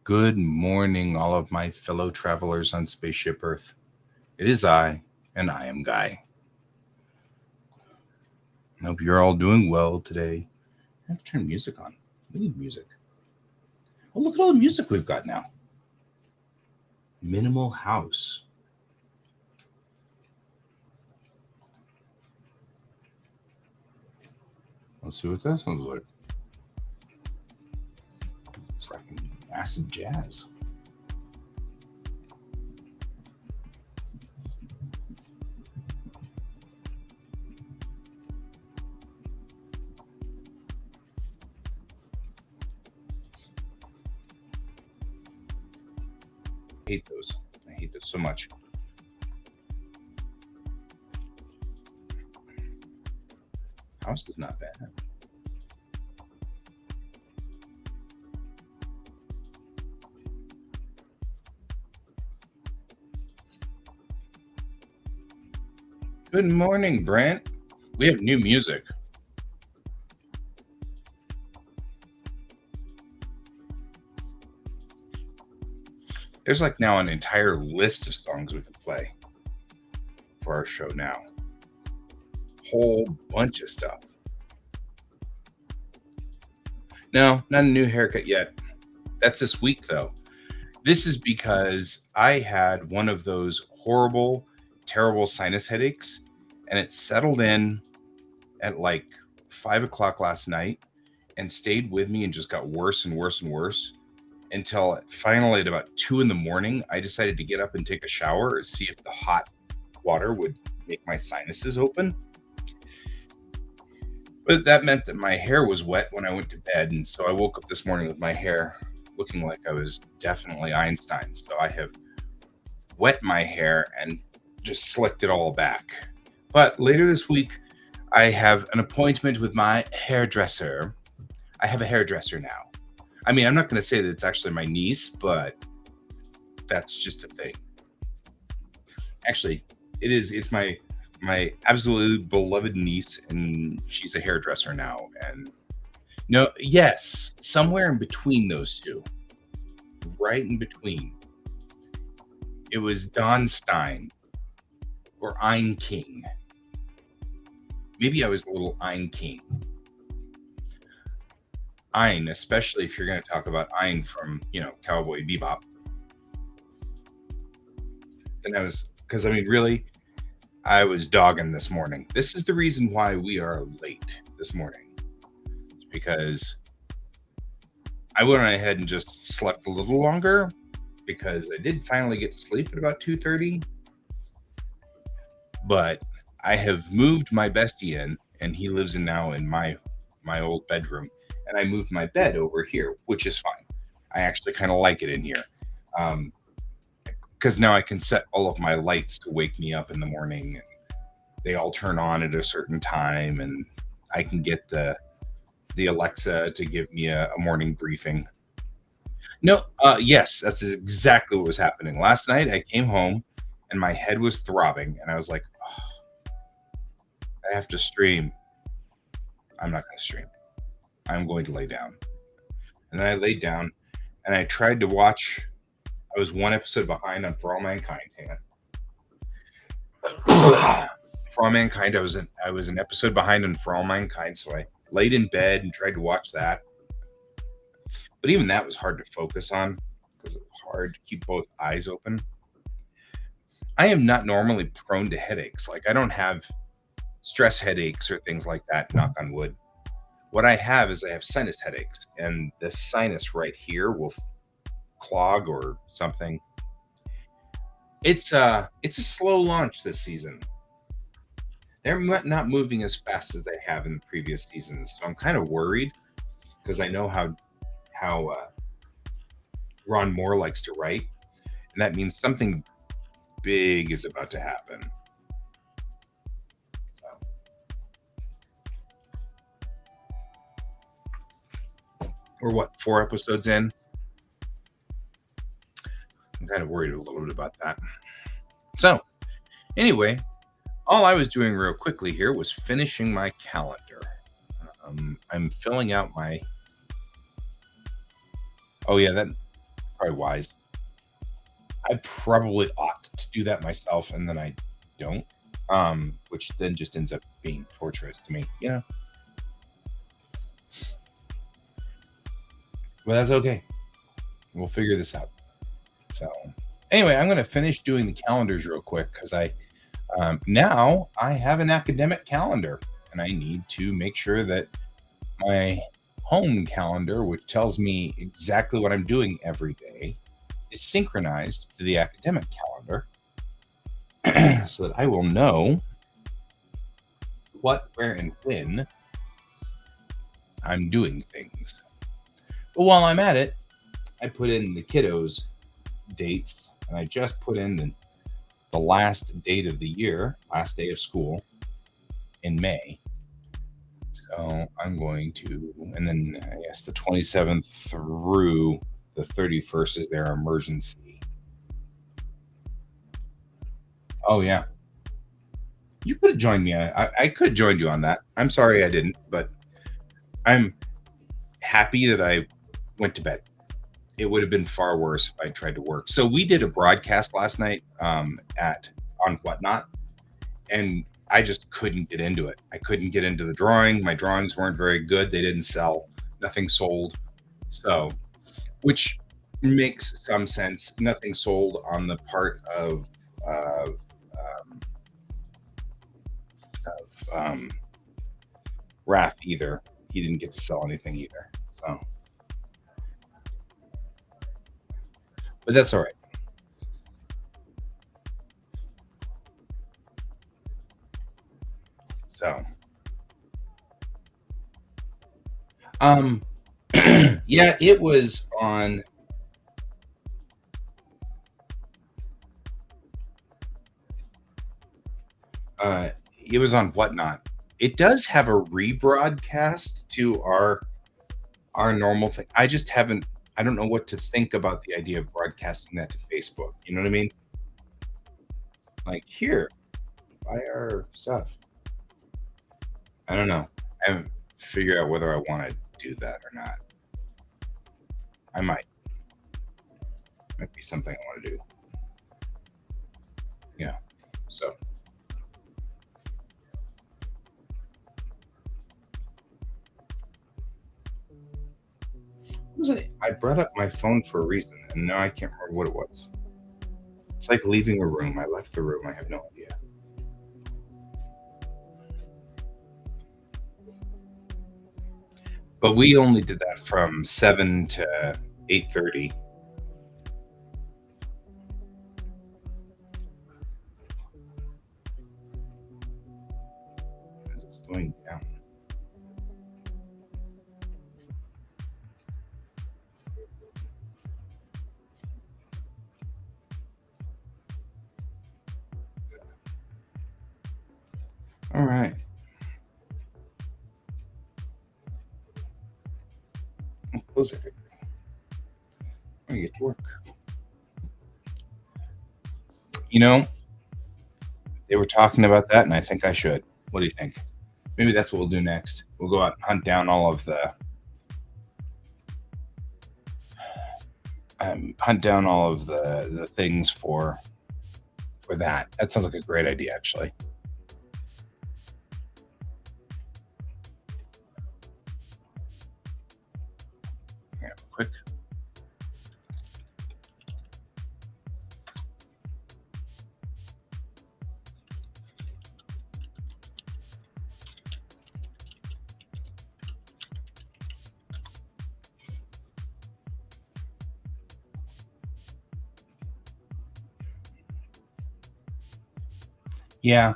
Good morning, all of my fellow travelers on Spaceship Earth. It is I, and I am Guy. I hope you're all doing well today. I have to turn music on. We need music. Oh, look at all the music we've got now. Minimal house. Let's see what that sounds like. Fracking acid jazz. hate those. I hate those so much. House is not bad. Good morning, Brent. We have new music. There's like now an entire list of songs we can play for our show now. Whole bunch of stuff. No, not a new haircut yet. That's this week though. This is because I had one of those horrible, terrible sinus headaches, and it settled in at like 5 o'clock last night and stayed with me and just got worse and worse and worse until finally at about 2 in the morning, I decided to get up and take a shower and see if the hot water would make my sinuses open. But that meant that my hair was wet when I went to bed. And so I woke up this morning with my hair looking like I was definitely Einstein. So I have wet my hair and just slicked it all back. But later this week, I have an appointment with my hairdresser. I have a hairdresser now. I mean, I'm not going to say that it's actually my niece, but that's just a thing. Actually, it is. It's my absolutely beloved niece, and she's a hairdresser now. And no, yes, somewhere in between those two, right in between. It was Don Stein or Ein King. Maybe I was a little Ein King. Ein, especially if you're going to talk about Ein from, Cowboy Bebop. Then I was, because I mean, really, I was dogging this morning. This is the reason why we are late this morning. It's because I went ahead and just slept a little longer because I did finally get to sleep at about 2:30. But I have moved my bestie in, and he lives now in my old bedroom. And I moved my bed over here, which is fine. I actually kind of like it in here. Because now I can set all of my lights to wake me up in the morning. And they all turn on at a certain time, and I can get the Alexa to give me a morning briefing. No, yes, that's exactly what was happening. Last night I came home and my head was throbbing, and I was like, oh, I have to stream. I'm not going to stream. I'm going to lay down. And then I laid down and I tried to watch. I was one episode behind on For All Mankind. Hang on. For All Mankind, I was an episode behind on For All Mankind, so I laid in bed and tried to watch that. But even that was hard to focus on because it was hard to keep both eyes open. I am not normally prone to headaches. Like, I don't have stress headaches or things like that, knock on wood. What I have is I have sinus headaches, and the sinus right here will clog or something. It's a slow launch this season. They're not moving as fast as they have in the previous seasons, so I'm kind of worried because I know how Ron Moore likes to write, and that means something big is about to happen. We're 4 episodes in? I'm kind of worried a little bit about that. So, anyway, all I was doing real quickly here was finishing my calendar. I'm filling out my... Oh yeah, that's probably wise. I probably ought to do that myself, and then I don't. Which then just ends up being torturous to me, But that's okay. We'll figure this out. So anyway, I'm going to finish doing the calendars real quick because now I have an academic calendar, and I need to make sure that my home calendar, which tells me exactly what I'm doing every day, is synchronized to the academic calendar so that I will know what, where, and when I'm doing things. But while I'm at it, I put in the kiddos' dates and I just put in the last date of the year, last day of school in May. So I'm going to, and then I guess the 27th through the 31st is their emergency. Oh, yeah. You could have joined me. I could have joined you on that. I'm sorry I didn't, but I'm happy that I went to bed. It would have been far worse if I tried to work. So we did a broadcast last night at on Whatnot, and I just couldn't get into it. I couldn't get into the drawing. My drawings weren't very good. They didn't sell. Nothing sold. So, which makes some sense. Nothing sold on the part of um, Raph either. He didn't get to sell anything either. So, but that's all right. So, um, yeah, it was on. It was on Whatnot. It does have a rebroadcast to our normal thing. I just haven't. I don't know what to think about the idea of broadcasting that to Facebook. You know what I mean? Like, here, buy our stuff. I don't know. I haven't figured out whether I want to do that or not. I might. Might be something I want to do. Yeah. So. What was it? I brought up my phone for a reason, and now I can't remember what it was. It's like leaving a room. I left the room. I have no idea. But we only did that from 7 to 8:30. It's going down. All right. I'll close it. I get to work. You know, they were talking about that, and I think I should. What do you think? Maybe that's what we'll do next. We'll go out and hunt down all of the things for that. That sounds like a great idea, actually. Yeah, quick. Yeah.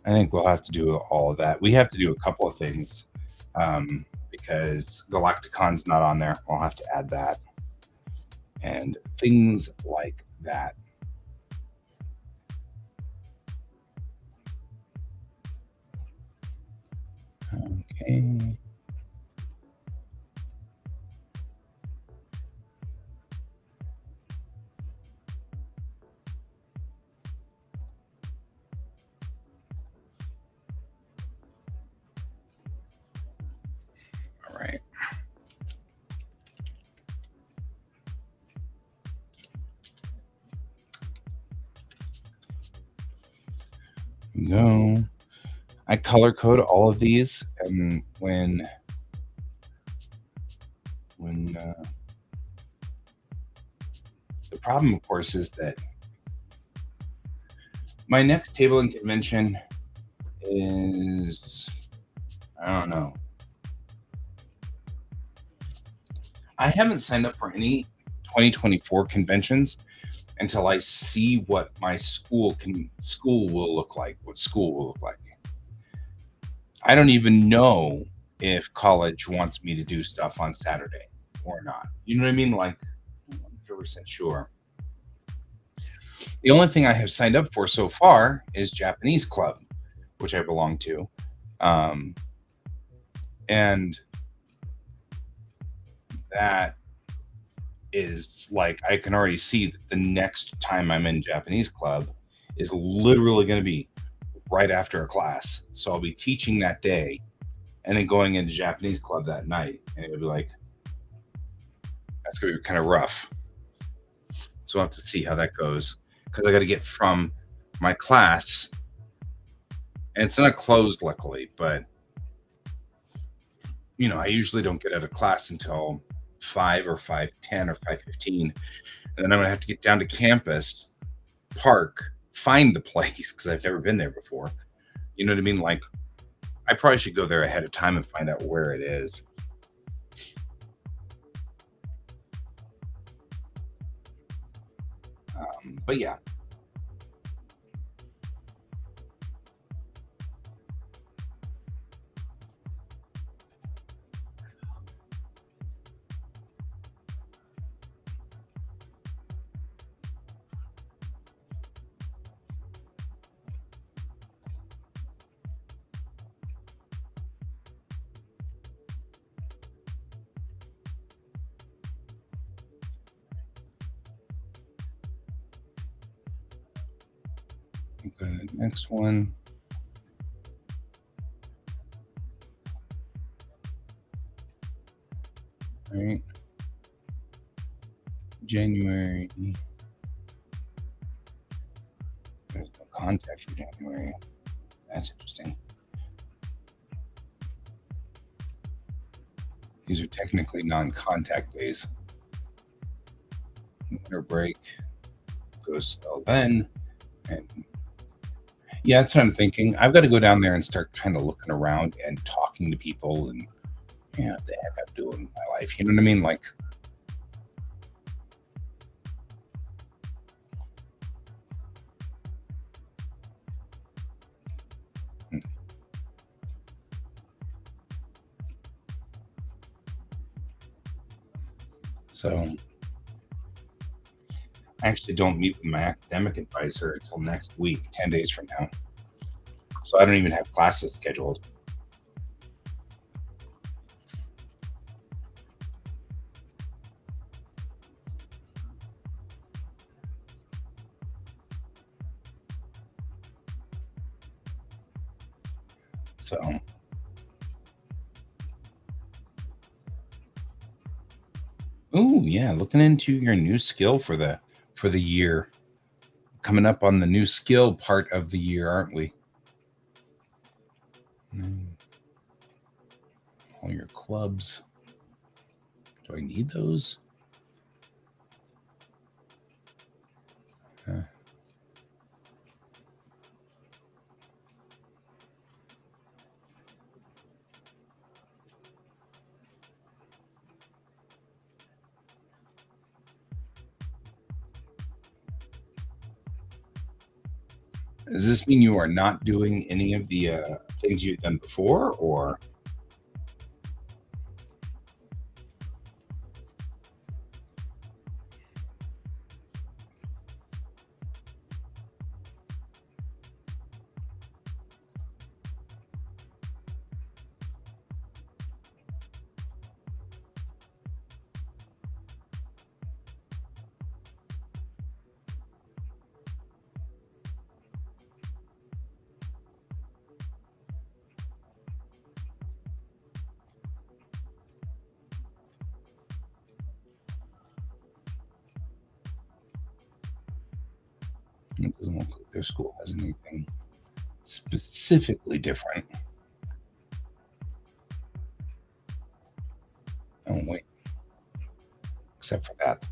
I think we'll have to do all of that. We have to do a couple of things because Galacticon's not on there. We'll have to add that and things like that. Okay. All right. Go. I color code all of these, and when the problem, of course, is that my next table and convention is, I don't know. I haven't signed up for any 2024 conventions, until I see what my school will look like, what school will look like. I don't even know if college wants me to do stuff on Saturday or not. You know what I mean? Like, I'm not 100% sure. The only thing I have signed up for so far is Japanese club, which I belong to. Um, and that is like, I can already see that the next time I'm in Japanese club is literally going to be right after a class. So I'll be teaching that day and then going into Japanese club that night. And it'll be like, that's going to be kind of rough. So we'll have to see how that goes because I got to get from my class, and it's not closed, luckily, but I usually don't get out of class until 5 or 5:10 or 5:15, and then I'm gonna have to get down to campus, park, find the place because I've never been there before. You know what I mean? Like, I probably should go there ahead of time and find out where it is. But yeah. Okay, next one. All right. January. There's no contact for January. That's interesting. These are technically non-contact days. Winter break goes till then. And yeah, that's what I'm thinking. I've got to go down there and start kind of looking around and talking to people and what the heck I'm doing in my life. You know what I mean? Like, so I actually don't meet with my academic advisor until next week, 10 days from now. So I don't even have classes scheduled. So, oh yeah, looking into your new skill for the year. Coming up on the new skill part of the year, aren't we? All your clubs. Do I need those? Does this mean you are not doing any of the things you've done before, or it doesn't look like their school has anything specifically different? Oh wait, except for that, the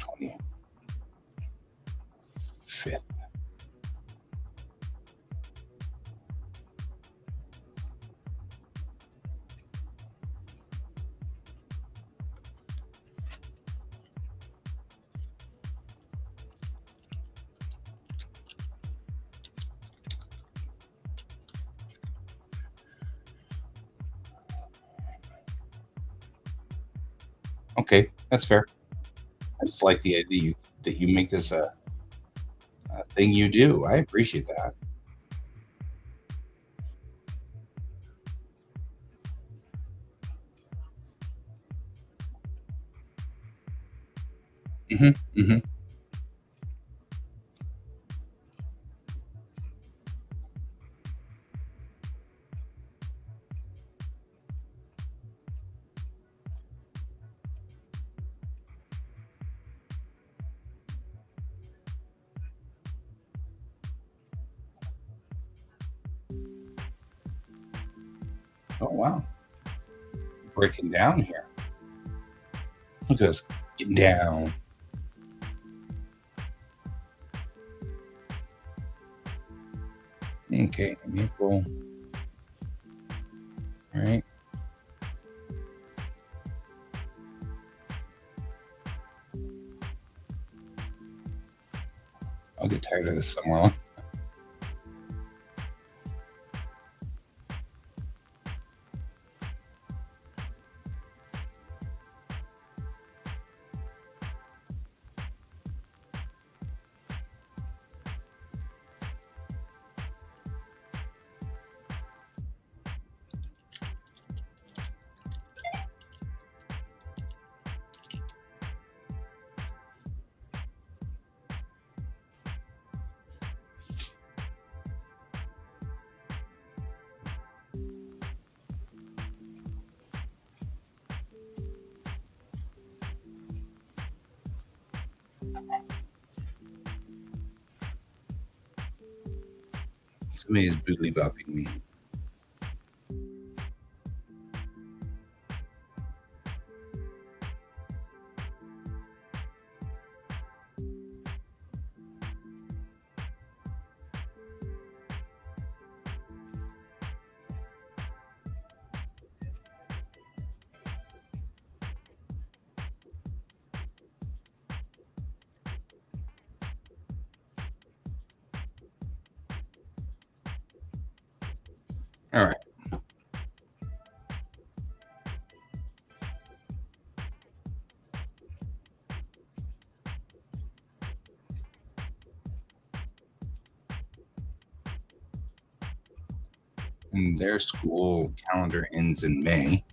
25th. Okay, that's fair. I just like the idea that you make this a thing you do. I appreciate that. Hmm. Hmm. Oh wow, breaking down here. Look at us getting down. Okay, April. All right, I'll get tired of this somewhere. Somebody is boodly bopping me. All right, and their school calendar ends in May.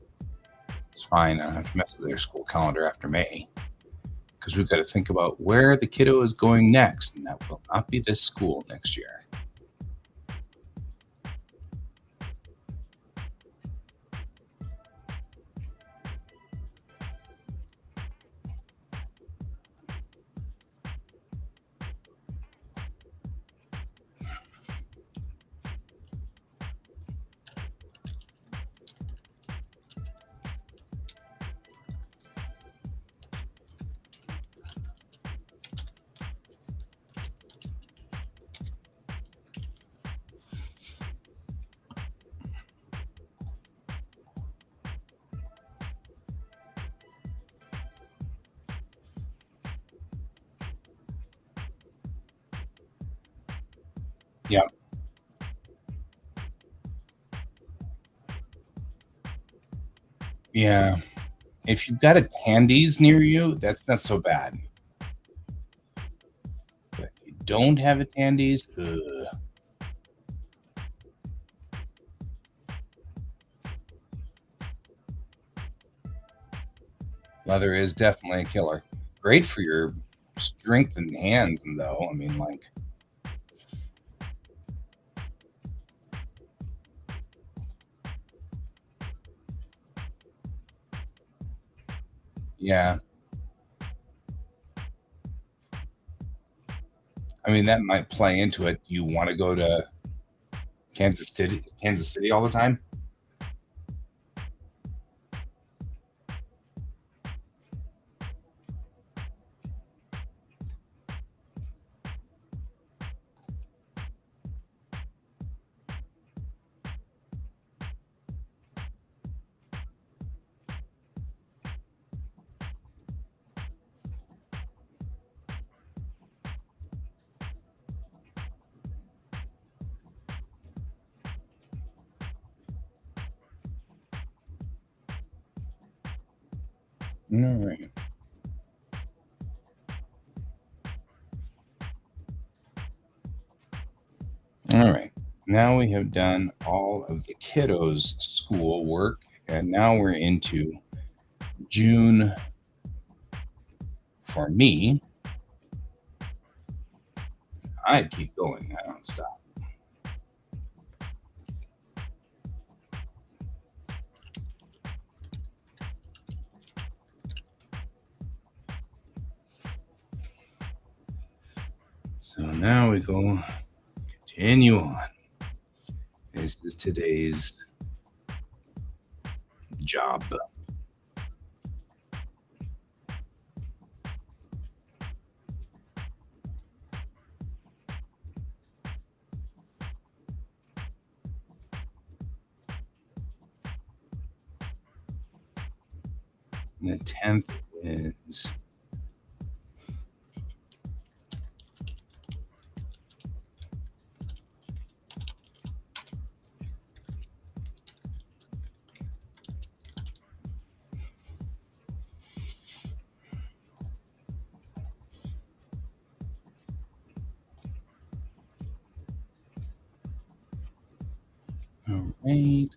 It's fine. I don't have to mess with their school calendar after May because we've got to think about where the kiddo is going next, and that will not be this school next year. Yeah, yeah. If you've got a Tandy's near you, that's not so bad. But if you don't have a Tandy's, ugh, leather is definitely a killer. Great for your strength and hands, though. I mean, like, yeah. I mean, that might play into it. You want to go to Kansas City all the time? All right. All right. Now we have done all of the kiddos' school work, and now we're into June for me. I'd keep going. I don't stop. So now we go continue on. This is today's job. And the 10th is all right.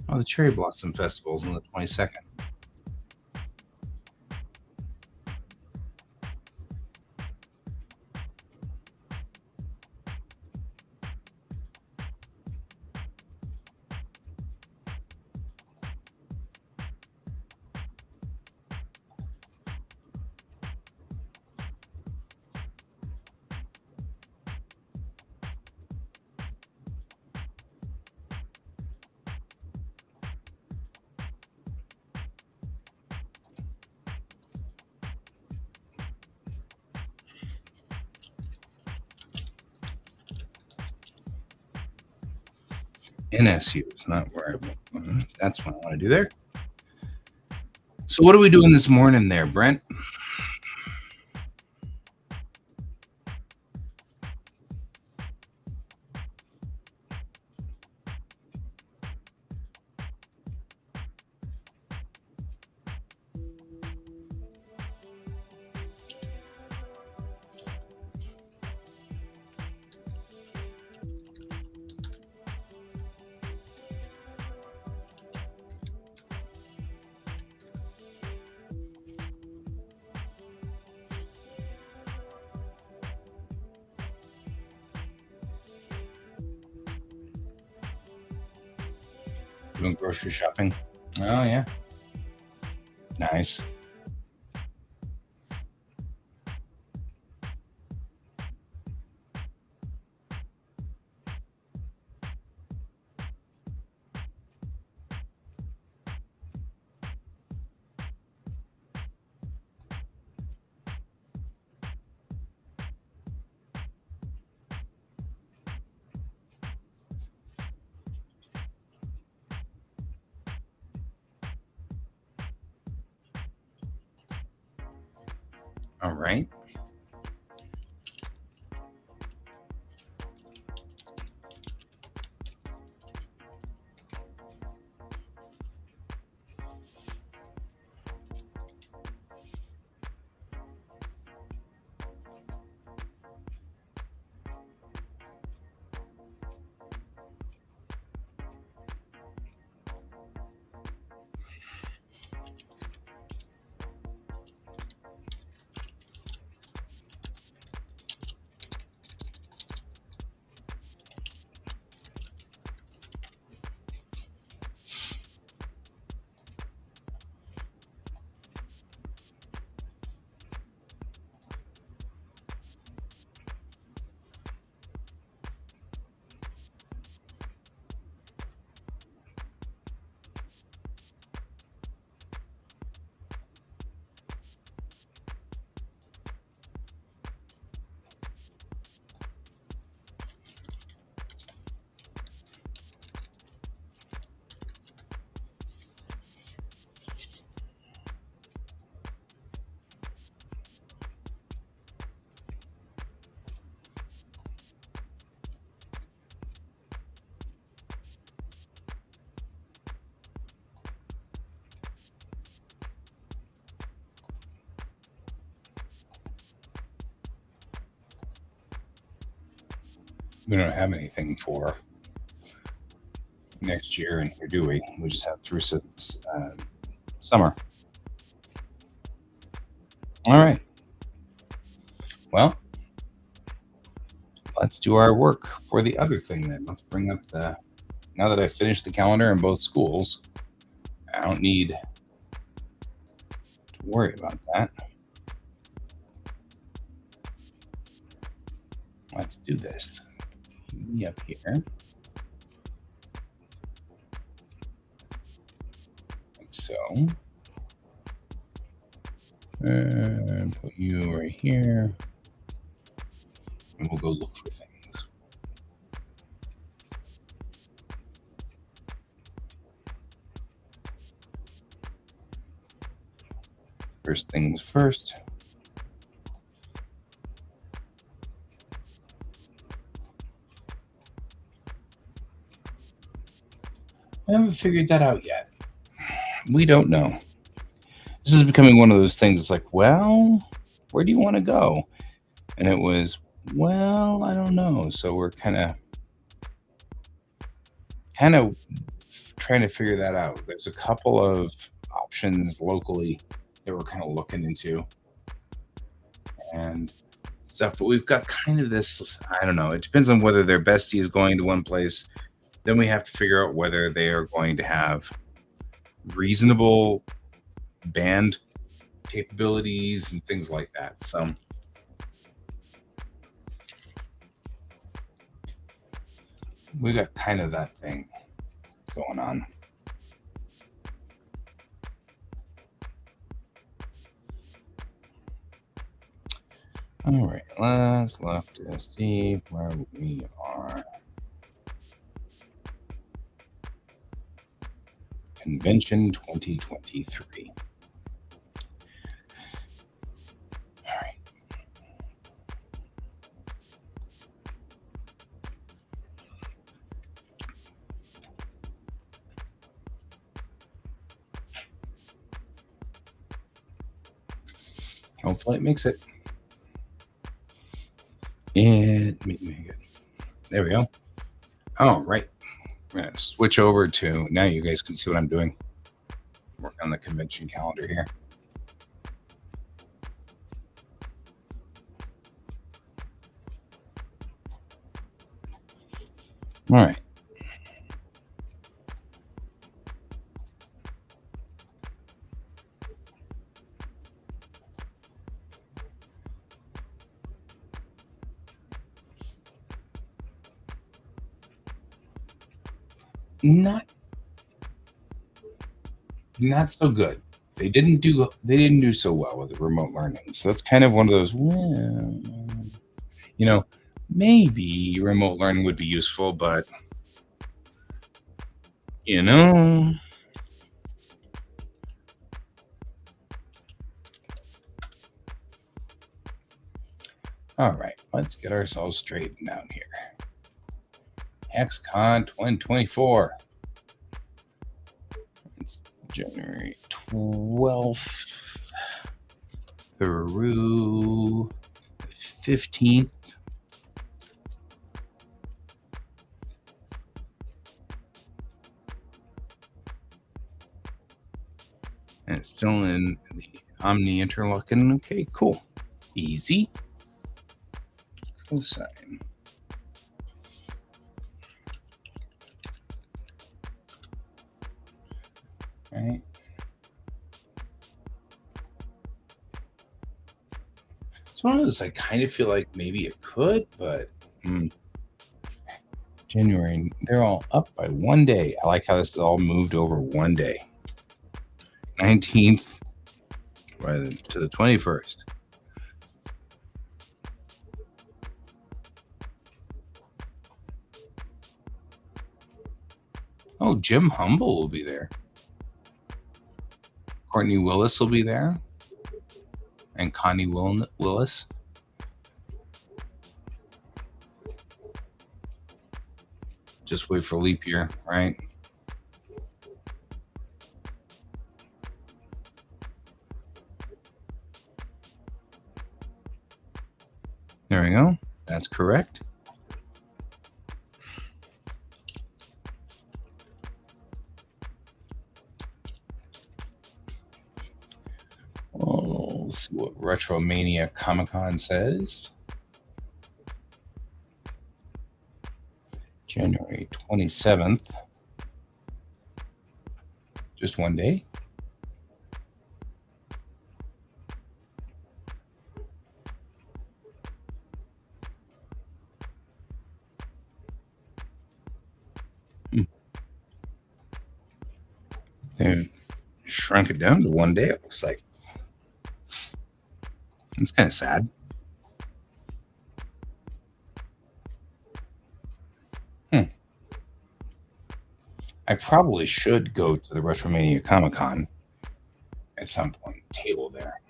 Oh, the Cherry Blossom Festival is on the 22nd. NSU is not where that's what I want to do there. So what are we doing this morning there, Brent? Doing grocery shopping. Oh yeah. Nice. All right. We don't have anything for next year in here, do we? We just have through summer. All right. Well, let's do our work for the other thing then. Let's bring up the. Now that I've finished the calendar in both schools, I don't need to worry about that. Let's do this. Me up here. Like so. And put you right here. And we'll go look for things. First things first. I haven't figured that out yet. We don't know. This is becoming one of those things. It's like, well, where do you want to go? And it was, well, I don't know. So we're kind of trying to figure that out. There's a couple of options locally that we're kind of looking into and stuff, but we've got kind of this, I don't know, it depends on whether their bestie is going to one place. Then we have to figure out whether they are going to have reasonable band capabilities and things like that. So we got kind of that thing going on. All right, let's look to see where we are. Convention 2023. All right. Hopefully it makes it. And there we go. All right. We're going to switch over to, now you guys can see what I'm doing. Work on the convention calendar here. All right. Not so good. They didn't do so well with the remote learning. So that's kind of one of those, well, you know, maybe remote learning would be useful, but you know, all right, let's get ourselves straightened out here. XCon 2024. It's January 12th through 15th. And it's still in the Omni interlocking. Okay, cool. Easy. Cosine. Right. It's one of those I kind of feel like maybe it could, but January, they're all up by one day. I like how this is all moved over one day. 19th to the 21st. Oh, Jim Humble will be there. Courtney Willis will be there. And Connie Willis. Just wait for leap year, right? There we go. That's correct. See what Retromania Comic Con says. January 27th. Just one day. They shrunk it down to one day, it looks like. It's kind of sad. I probably should go to the Retromania Comic Con at some point. Table there.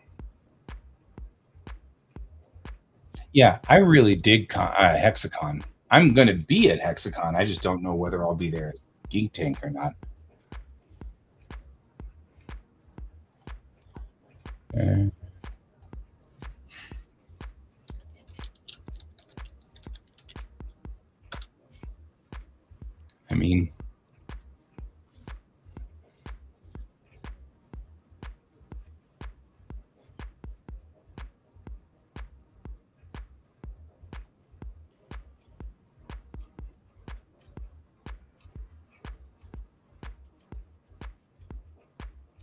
Yeah, I really dig Hexacon. I'm going to be at Hexacon. I just don't know whether I'll be there as Geek Tank or not. I mean,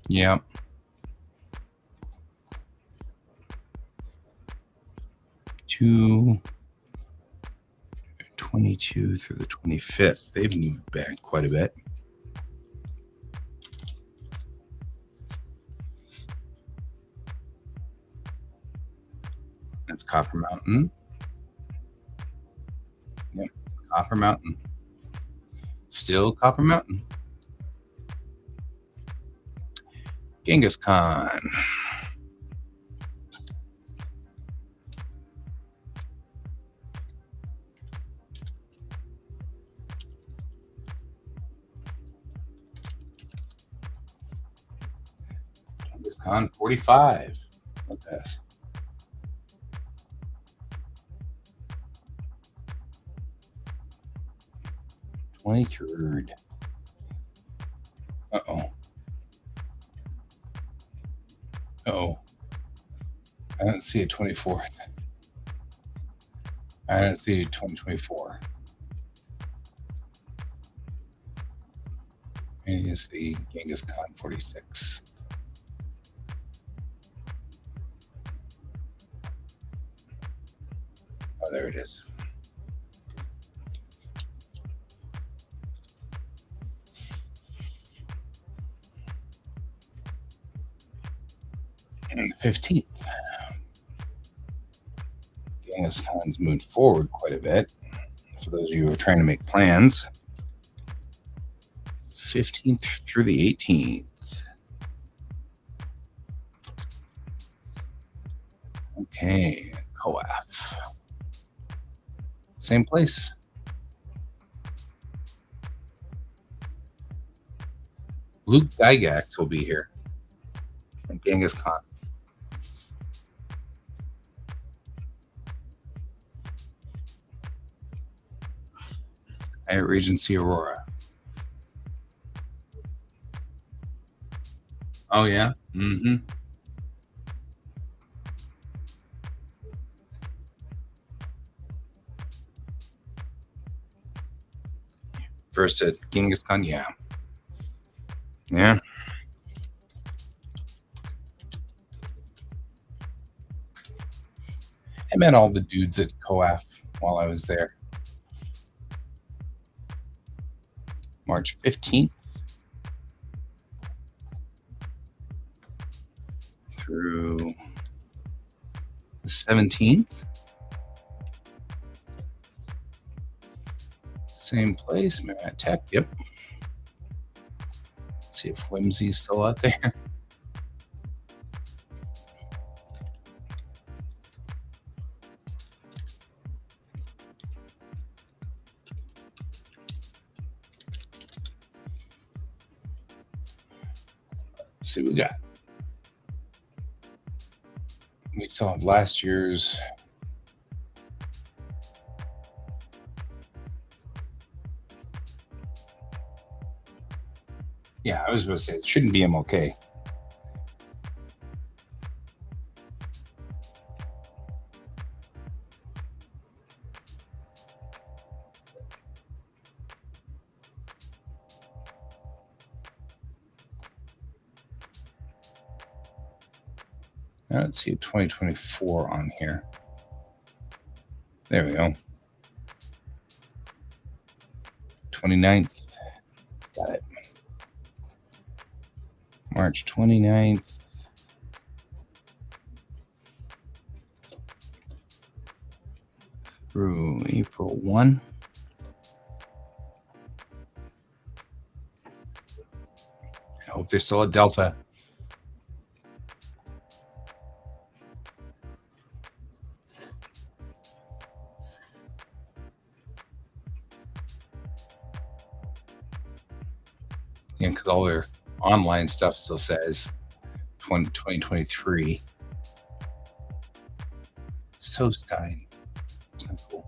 yeah. To 22 through the 25th. They've moved back quite a bit. That's Copper Mountain. Yep, Copper Mountain. Still Copper Mountain. Genghis Khan. Genghis Khan 45. What this? 23rd. Uh-oh. Uh-oh. I don't see a 24th. I don't see a 2024. And you see Genghis Khan 46. Oh, there it is. And the 15th. Genghis Khan's moved forward quite a bit. For those of you who are trying to make plans. 15th through the 18th. Okay, Coaf. Same place. Luke Gygax will be here. And Genghis Khan. At Regency Aurora. Oh, yeah? Mm-hmm. First at Genghis Khan, yeah. Yeah. I met all the dudes at Coaf while I was there. March 15th through the 17th. Same place, Marriott Tech, yep. Let's see if Whimsy's still out there. Let's see what we got. We saw last year's. Yeah, I was going to say it shouldn't be MLK. Let's see, 2024 on here. There we go. 29th. Got it. March 29th. Through April 1. I hope there's still a Delta. Yeah, because all their online stuff still says 2023. So Stein. Cool.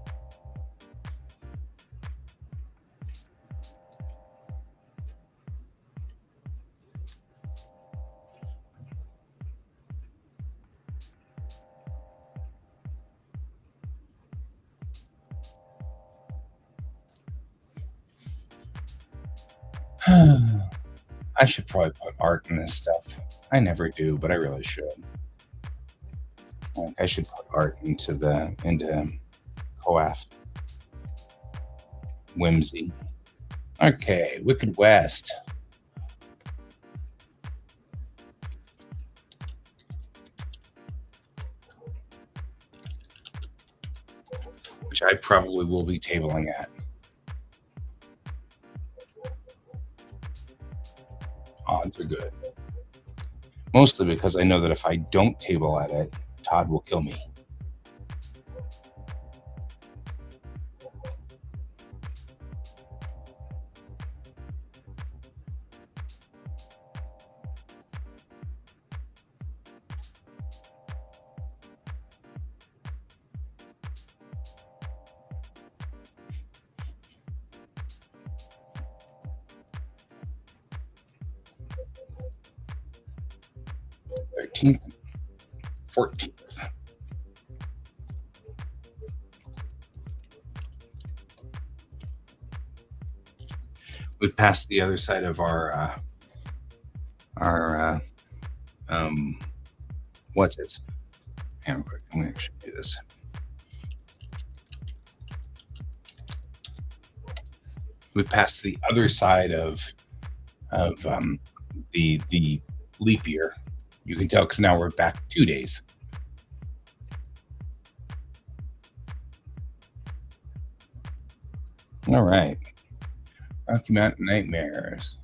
I should probably put art in this stuff. I never do, but I really should. I should put art into Coaf. Whimsy. Okay, Wicked West. Which I probably will be tabling at. Odds are good. Mostly because I know that if I don't table at it, Todd will kill me. th 14th. We've passed the other side of our what's it? Hang on, I'm going to actually do this. We've passed the other side of the leap year. You can tell because now we're back 2 days. All right. Rocky Mountain Nightmares.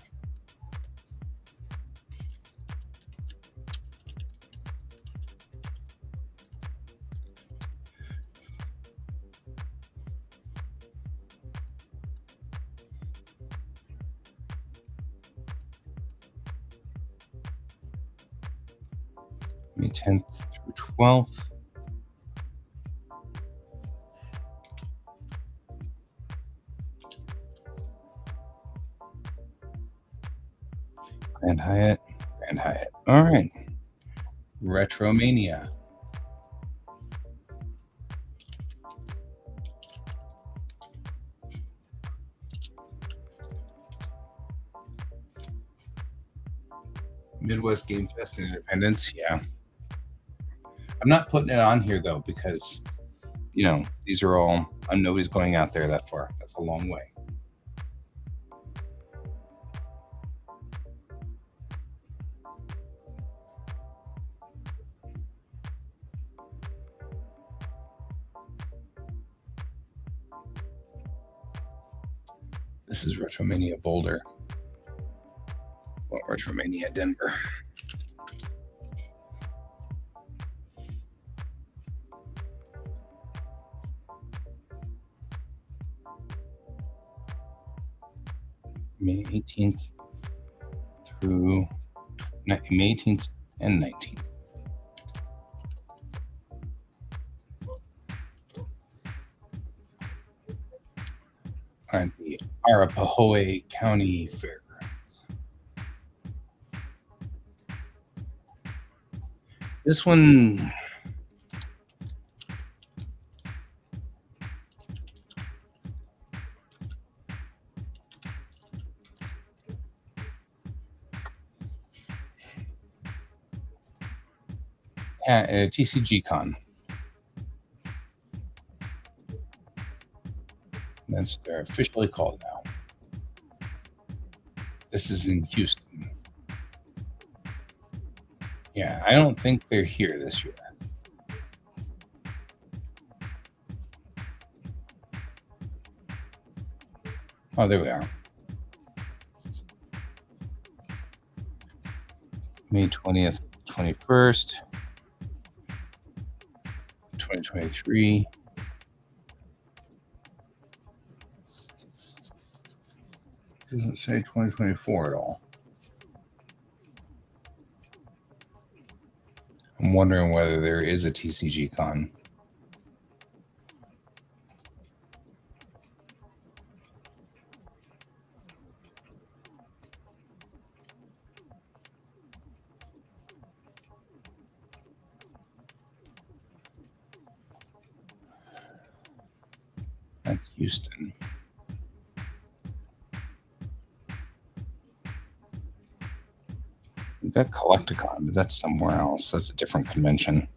May 10th through 12th. Grand Hyatt. All right. Retromania. Midwest Game Fest and Independence. Yeah. I'm not putting it on here though because, these are all. Nobody's going out there that far. That's a long way. This is Retromania Boulder. Well, Retromania Denver. May 18th through May 18th and 19th. On the Arapahoe County Fairgrounds. This one, TCG Con. That's what they're officially called now. This is in Houston. Yeah, I don't think they're here this year. Oh, there we are. May 20th, 21st, 2023. Doesn't say 2024 at all. I'm wondering whether there is a TCG Con. That's Houston. We've got Collecticon, but that's somewhere else. That's a different convention.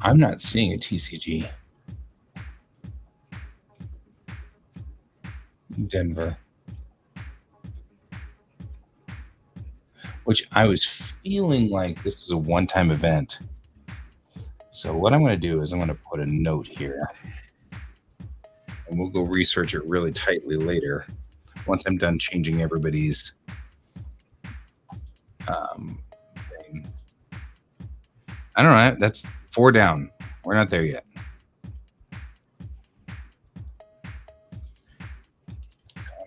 I'm not seeing a TCG. Denver. Which I was feeling like this was a one-time event. So what I'm going to do is I'm going to put a note here. And we'll go research it really tightly later once I'm done changing everybody's thing. I don't know. That's 4 down. We're not there yet.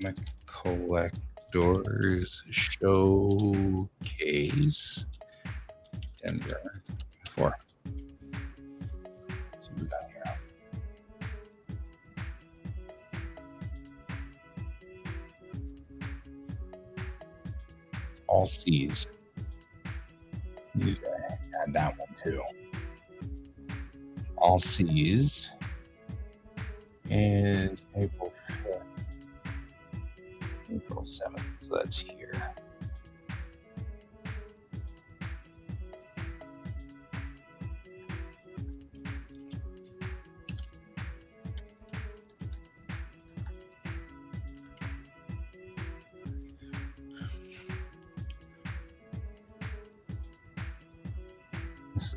Comic Collectors Showcase Denver 4. Let's see what we got here. All C's. Need to add that one too. All C's is April 5th, April 7th. So that's here.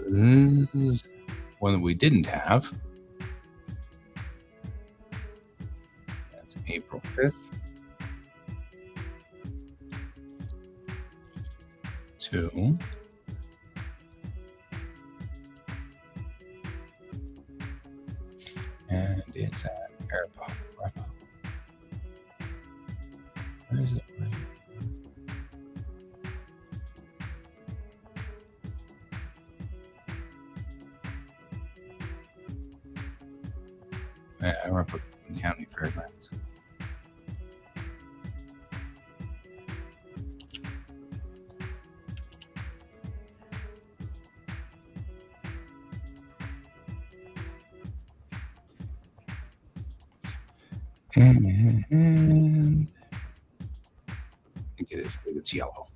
This is one that we didn't have. That's April 5th. 2. And it's at Airport. Where is it? I want to put County Fairgrounds. And I think it is. I think it's yellow.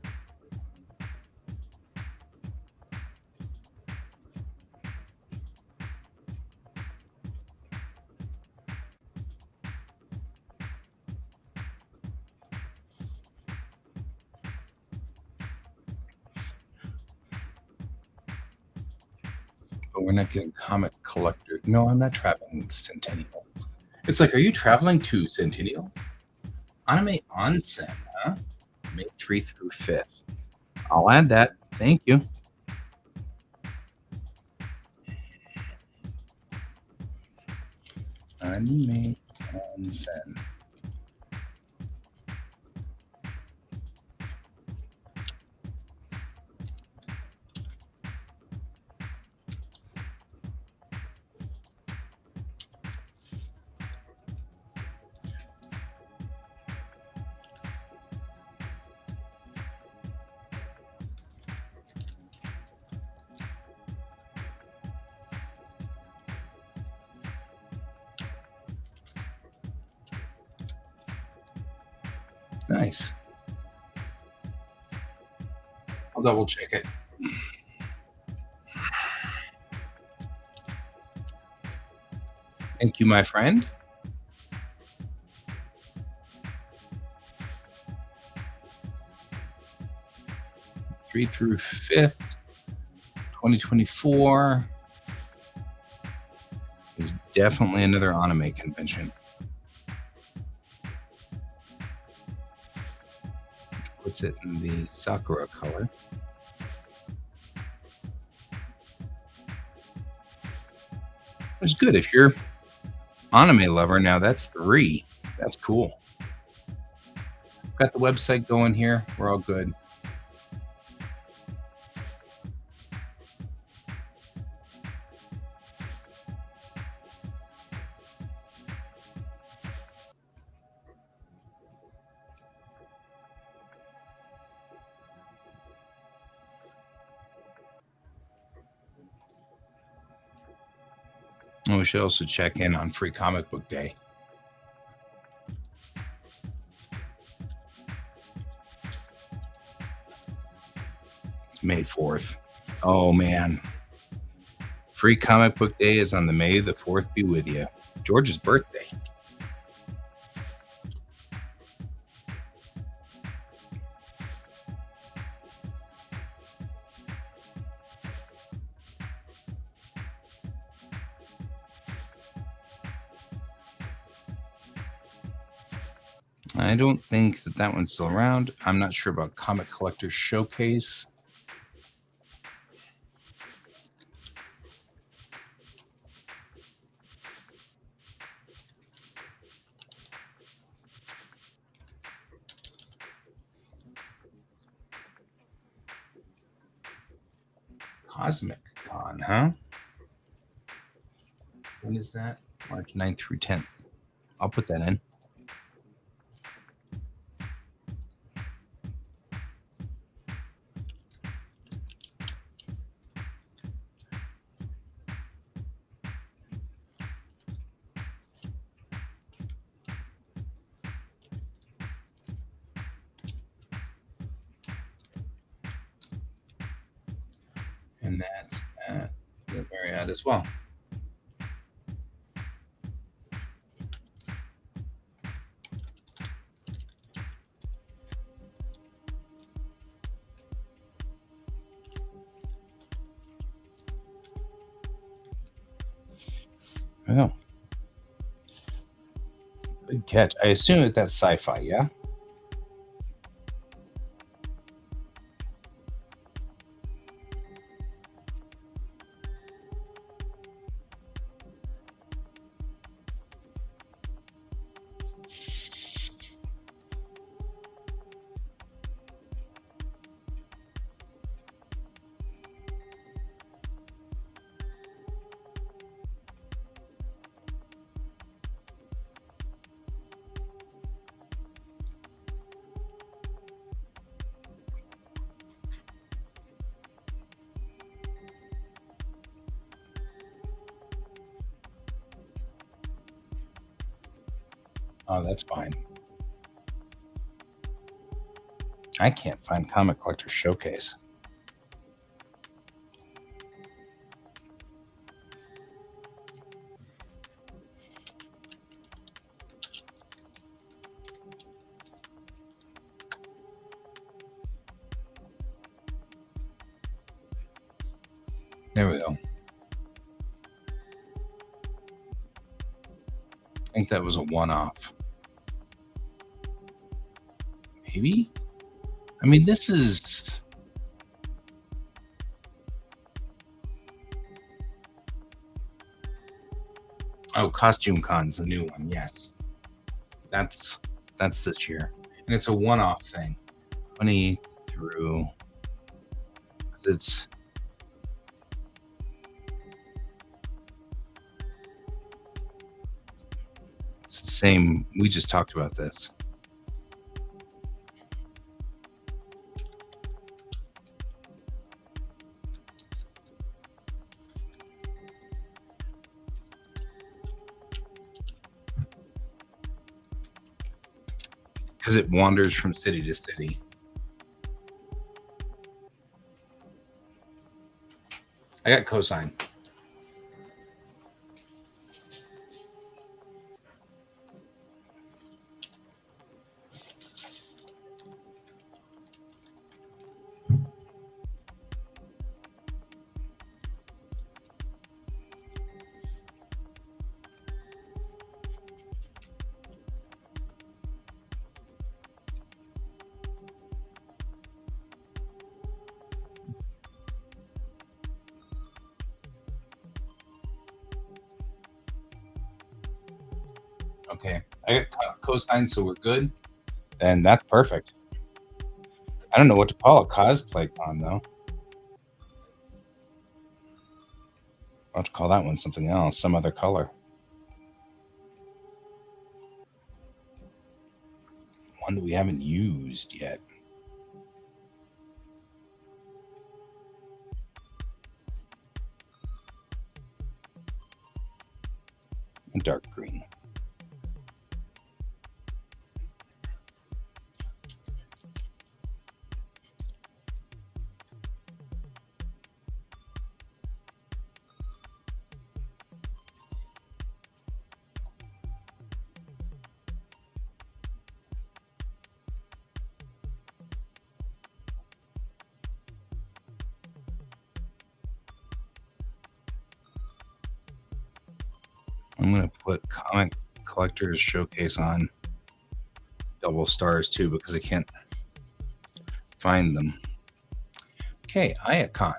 But we're not getting Comic Collector. No, I'm not traveling Centennial. It's like, are you traveling to Centennial? Anime Onsen, huh? May 3 through 5th. I'll add that. Thank you. Anime Onsen. Nice. I'll double check it. Thank you, my friend. Three through 5th, 2024 is definitely another anime convention. Which puts it in the Sakura color. It's good if you're anime lover. Now that's 3. That's cool. Got the website going here. We're all good. And we should also check in on Free Comic Book Day. It's May 4th. Oh, man. Free Comic Book Day is on the May the 4th be with you. George's birthday. I don't think that one's still around. I'm not sure about Comic Collectors Showcase. Cosmic Con, huh? When is that? March 9th through 10th. I'll put that in. And that's at the Marriott as well. Oh. Good catch. I assume that that's sci-fi, yeah? Oh, that's fine. I can't find Comic Collector Showcase. There we go. I think that was a one-off. Maybe? I mean, this is... Oh, Costume Con's a new one, yes. That's this year. And it's a one-off thing. 20 through... It's the same. We just talked about this. Because it wanders from city to city. I got cosine. Okay, I got cosine, so we're good. And that's perfect. I don't know what to call a cosplay con, though. I'll have to call that one something else, some other color. One that we haven't used yet. A dark green. I'm going to put Comic Collectors Showcase on double stars too because I can't find them. Okay, Iacon.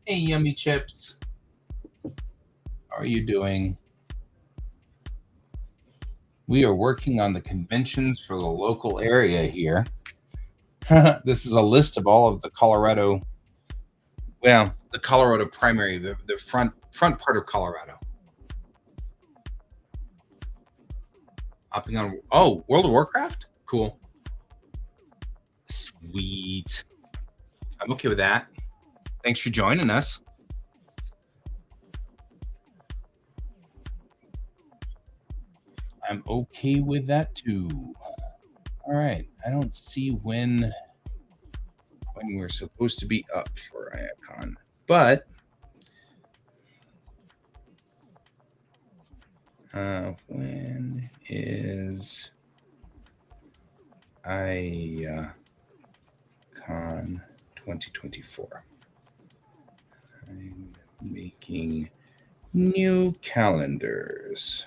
Hey, Yummy Chips. How are you doing? We are working on the conventions for the local area here. This is a list of all of the Colorado, well, the Colorado primary, the front part of Colorado. Hopping on, oh, World of Warcraft? Cool. Sweet. I'm okay with that. Thanks for joining us. I'm okay with that too. All right. I don't see when we're supposed to be up for Iacon, but when is Iacon 2024? I'm making new calendars.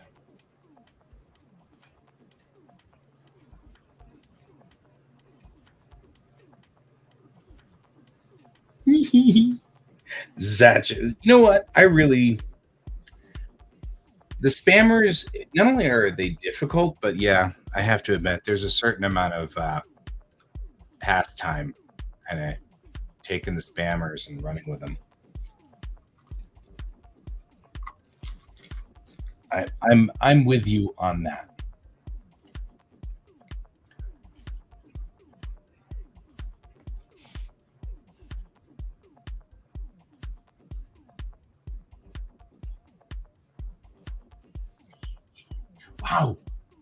Zatch, you know what? The spammers, not only are they difficult, but yeah, I have to admit, there's a certain amount of pastime kind of taking the spammers and running with them. I'm with you on that. Wow,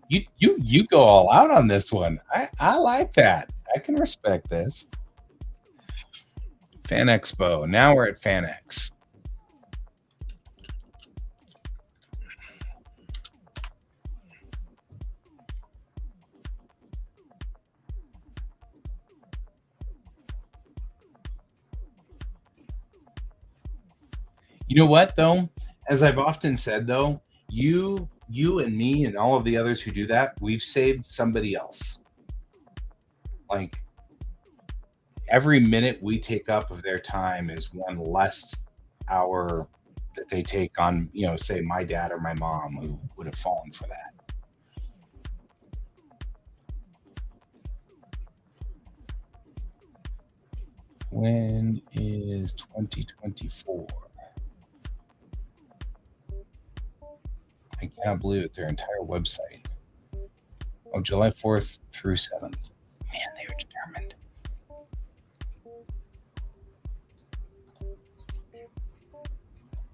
you go all out on this one. I like that. I can respect this. Fan Expo. Now we're at FanX. You know what though? As I've often said though, you and me and all of the others who do that, we've saved somebody else. Like every minute we take up of their time is one less hour that they take on, say my dad or my mom who would have fallen for that. When is 2024? I cannot believe it. Their entire website. Oh, July 4th through 7th. Man, they were determined.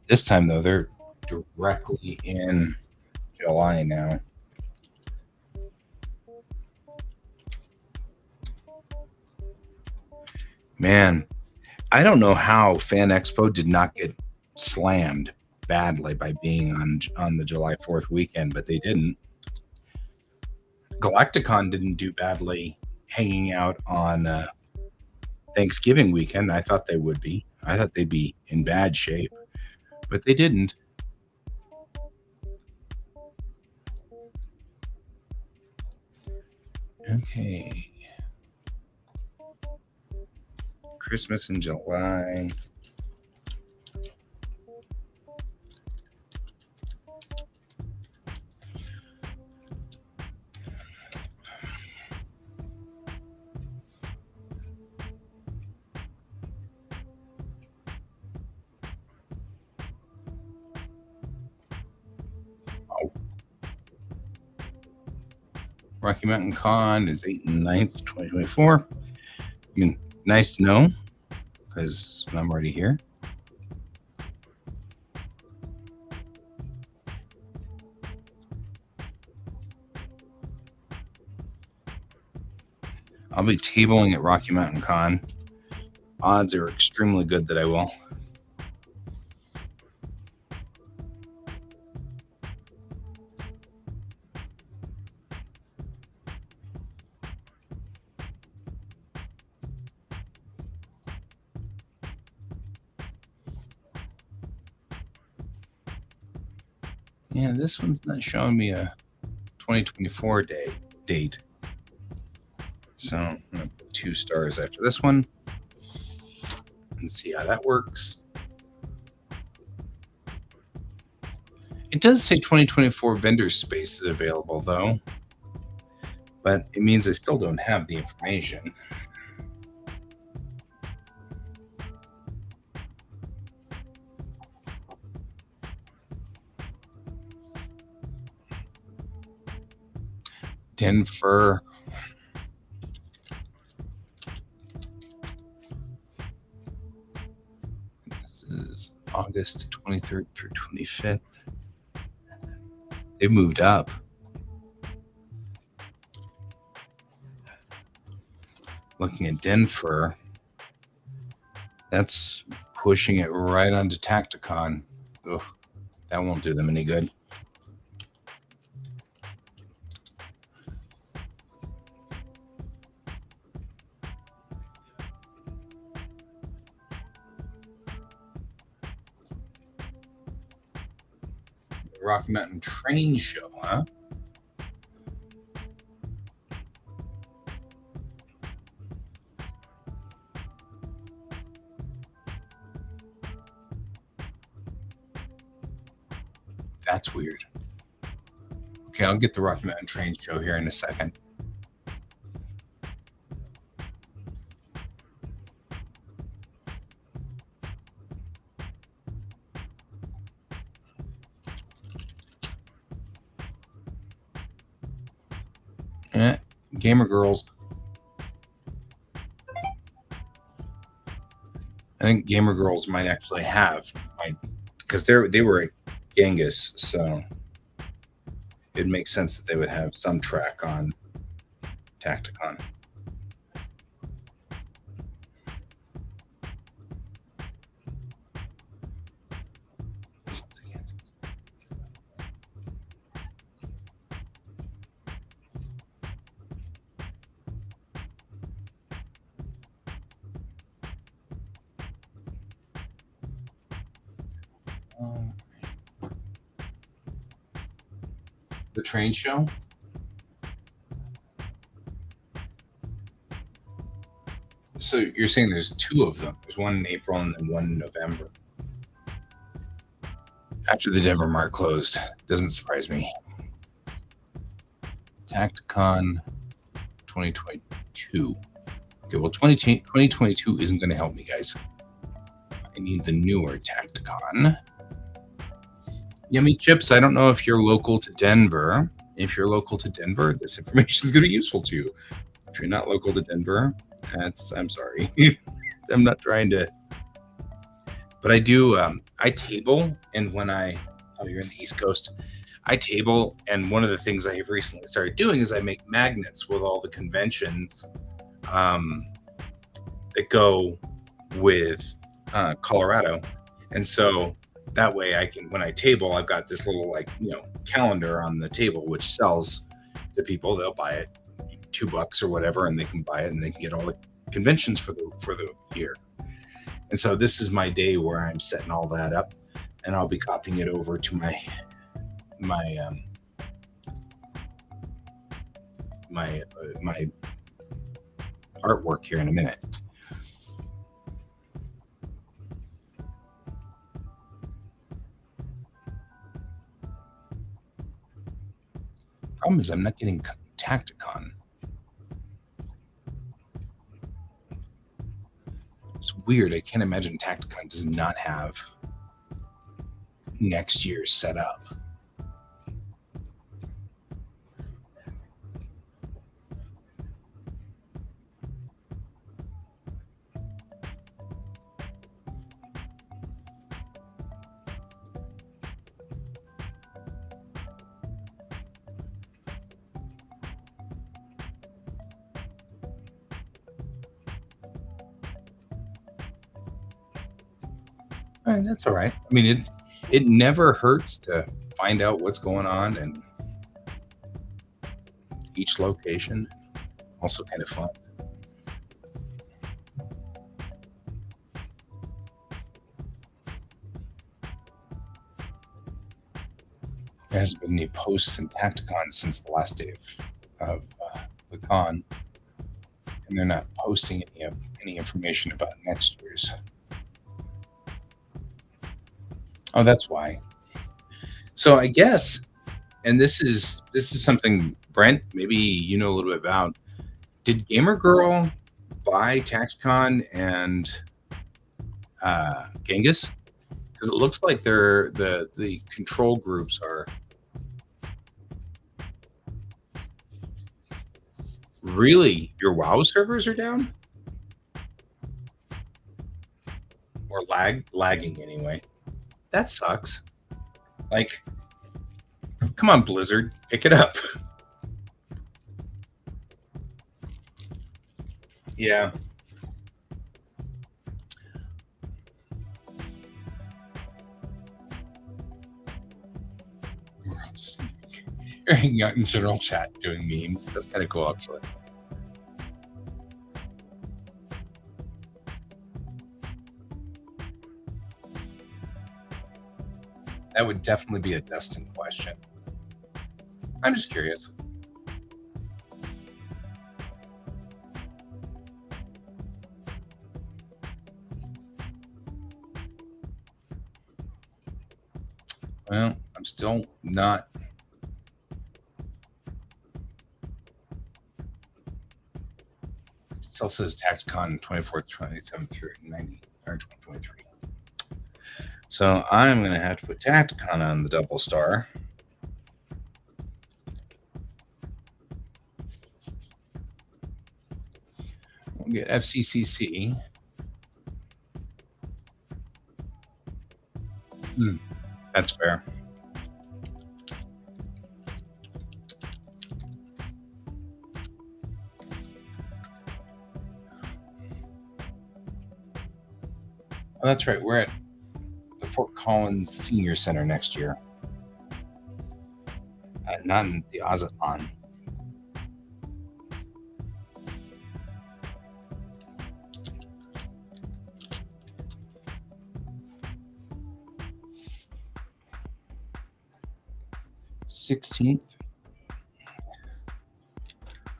This time, though, they're directly in July now. Man, I don't know how Fan Expo did not get slammed badly by being on the July 4th weekend, but they didn't. Galacticon didn't do badly hanging out on Thanksgiving weekend. I thought they would be. I thought they'd be in bad shape, but they didn't. Okay. Christmas in July. Rocky Mountain Con is 8th and 9th, 2024. I mean, nice to know because I'm already here. I'll be tabling at Rocky Mountain Con. Odds are extremely good that I will. Yeah, this one's not showing me a 2024 date. So I'm going to put 2 stars after this one and see how that works. It does say 2024 vendor space is available, though, but it means I still don't have the information. Denver. This is August 23rd through 25th. They moved up. Looking at Denver, that's pushing it right onto Tacticon. Ugh, that won't do them any good. Rocky Mountain Train Show, huh? That's weird. Okay, I'll get the Rocky Mountain Train Show here in a second. Gamer Girls. I think Gamer Girls might actually have, because they were at Genghis, so it makes sense that they would have some track on Tacticon. The train show? So you're saying there's 2 of them. There's one in April and then one in November. After the Denver Mart closed. Doesn't surprise me. Tacticon 2022. Okay, well, 2022 isn't going to help me, guys. I need the newer Tacticon. Yummy Chips, I don't know if you're local to Denver. If you're local to Denver, this information is going to be useful to you. If you're not local to Denver, I'm sorry. I'm not trying to, but I do. I table, and you're in the East Coast, I table, and one of the things I have recently started doing is I make magnets with all the conventions that go with Colorado, and so that way I can, when I table, I've got this little calendar on the table which sells to people. They'll buy it $2 or whatever, and they can buy it and they can get all the conventions for the year. And so this is my day where I'm setting all that up, and I'll be copying it over to my artwork here in a minute. Problem is I'm not getting Tacticon. It's weird. I can't imagine Tacticon does not have next year's set up. All right, that's all right. I mean, it never hurts to find out what's going on in each location. Also kind of fun. There hasn't been any posts in Tacticon since the last day of the con, and they're not posting any information about next year's. Oh, that's why. So I guess, and this is something, Brent, maybe you know a little bit about. Did Gamer Girl buy Tacticon and Genghis? Because it looks like the control groups are really, your WoW servers are down, or lagging anyway. That sucks. Like, come on, Blizzard, pick it up. Yeah. We're all just hanging out in general chat doing memes. That's kind of cool, actually. That would definitely be a Dustin question. I'm just curious. Well, I'm still not. It still says Tacticon 24th, 27th through 90 or 2023. So I'm going to have to put Tacticon on the double star. We'll get FCCC. That's fair. Oh, that's right. We're at the Fort Collins Senior Center next year. Not in the Ozatlan. $16th.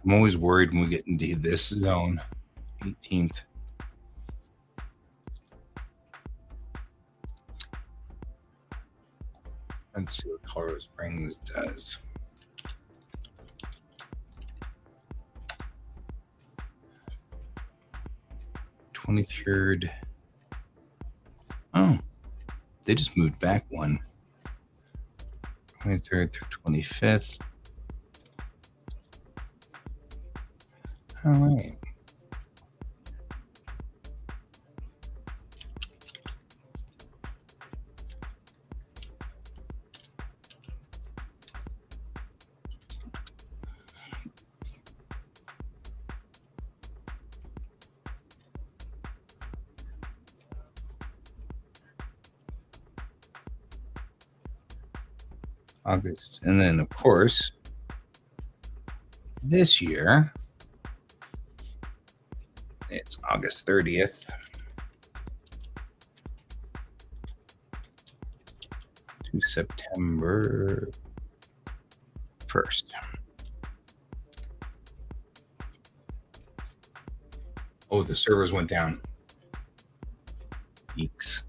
I'm always worried when we get into this zone. 18th. Let's see what Colorado Springs does. 23rd. Oh, they just moved back one. 23rd through 25th. All right. August. And then, of course, this year, it's August 30th to September 1st. Oh, the servers went down. Eeks.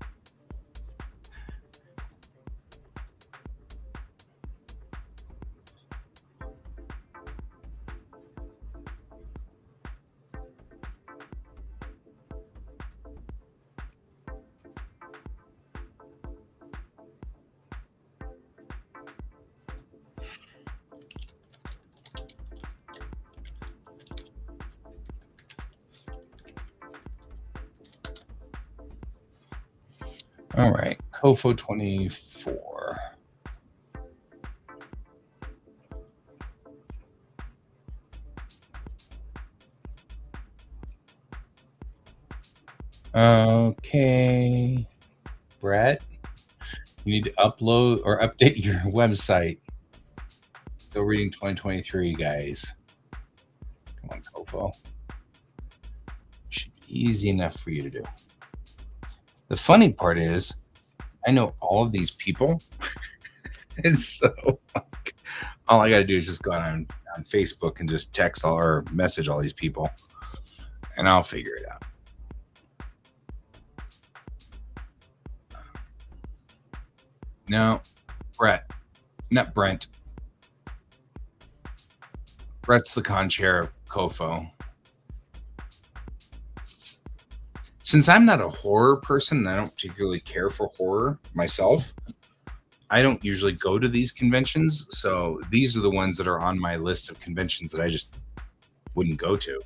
All right, COFO 24. Okay, Brett, you need to upload or update your website. Still reading 2023, guys. Come on, COFO. Should be easy enough for you to do. The funny part is, I know all of these people, and so all I got to do is just go on Facebook and just text or message all these people, and I'll figure it out. No, Brett, not Brent. Brett's the con-chair of COFO. Since I'm not a horror person and I don't particularly care for horror myself, I don't usually go to these conventions. So these are the ones that are on my list of conventions that I just wouldn't go to.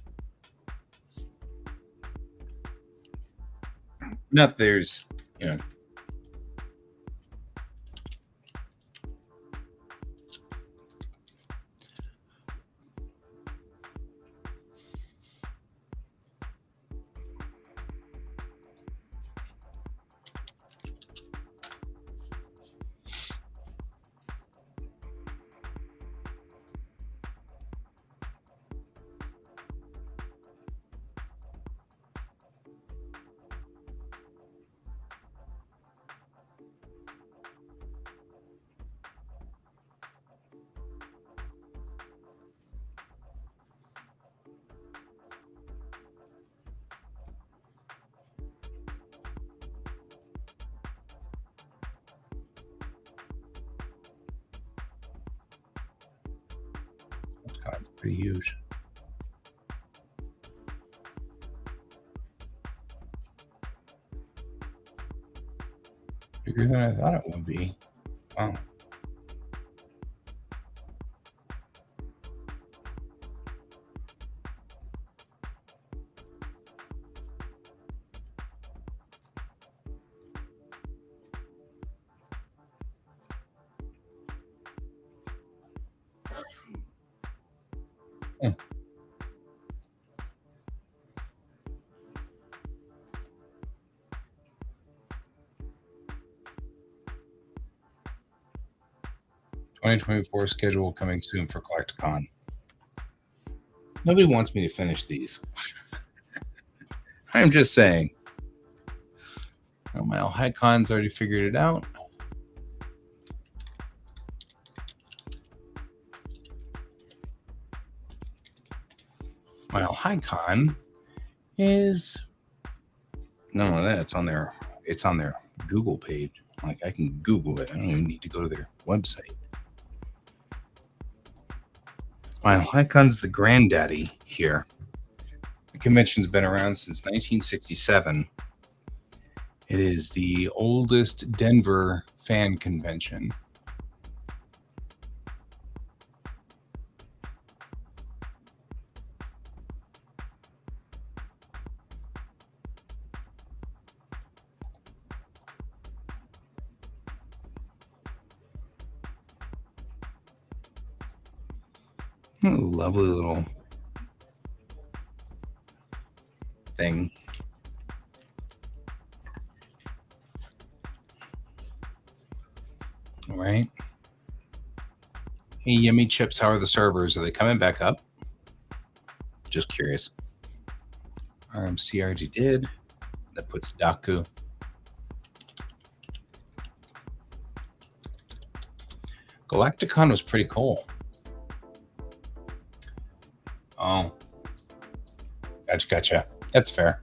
Not there's, 's pretty huge. Bigger than I thought it would be. Wow. Hmm. 2024 schedule coming soon for Collecticon. Nobody wants me to finish these. I'm just saying. Oh, my Hicon's already figured it out. My Hicon is none of that. It's on their Google page. Like, I can Google it. I don't even need to go to their website. My Hicon's the granddaddy here. convention's been around since 1967. It is the oldest Denver fan convention. Oh, lovely little thing. All right. Hey, Yummy Chips, how are the servers? Are they coming back up? Just curious. RMC already did. That puts Daku. Galacticon was pretty cool. Oh. Gotcha. That's fair.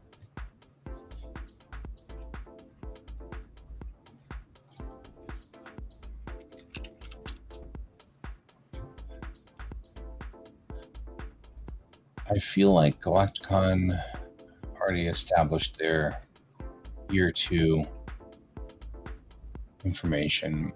I feel like Galacticon already established their year 2 information.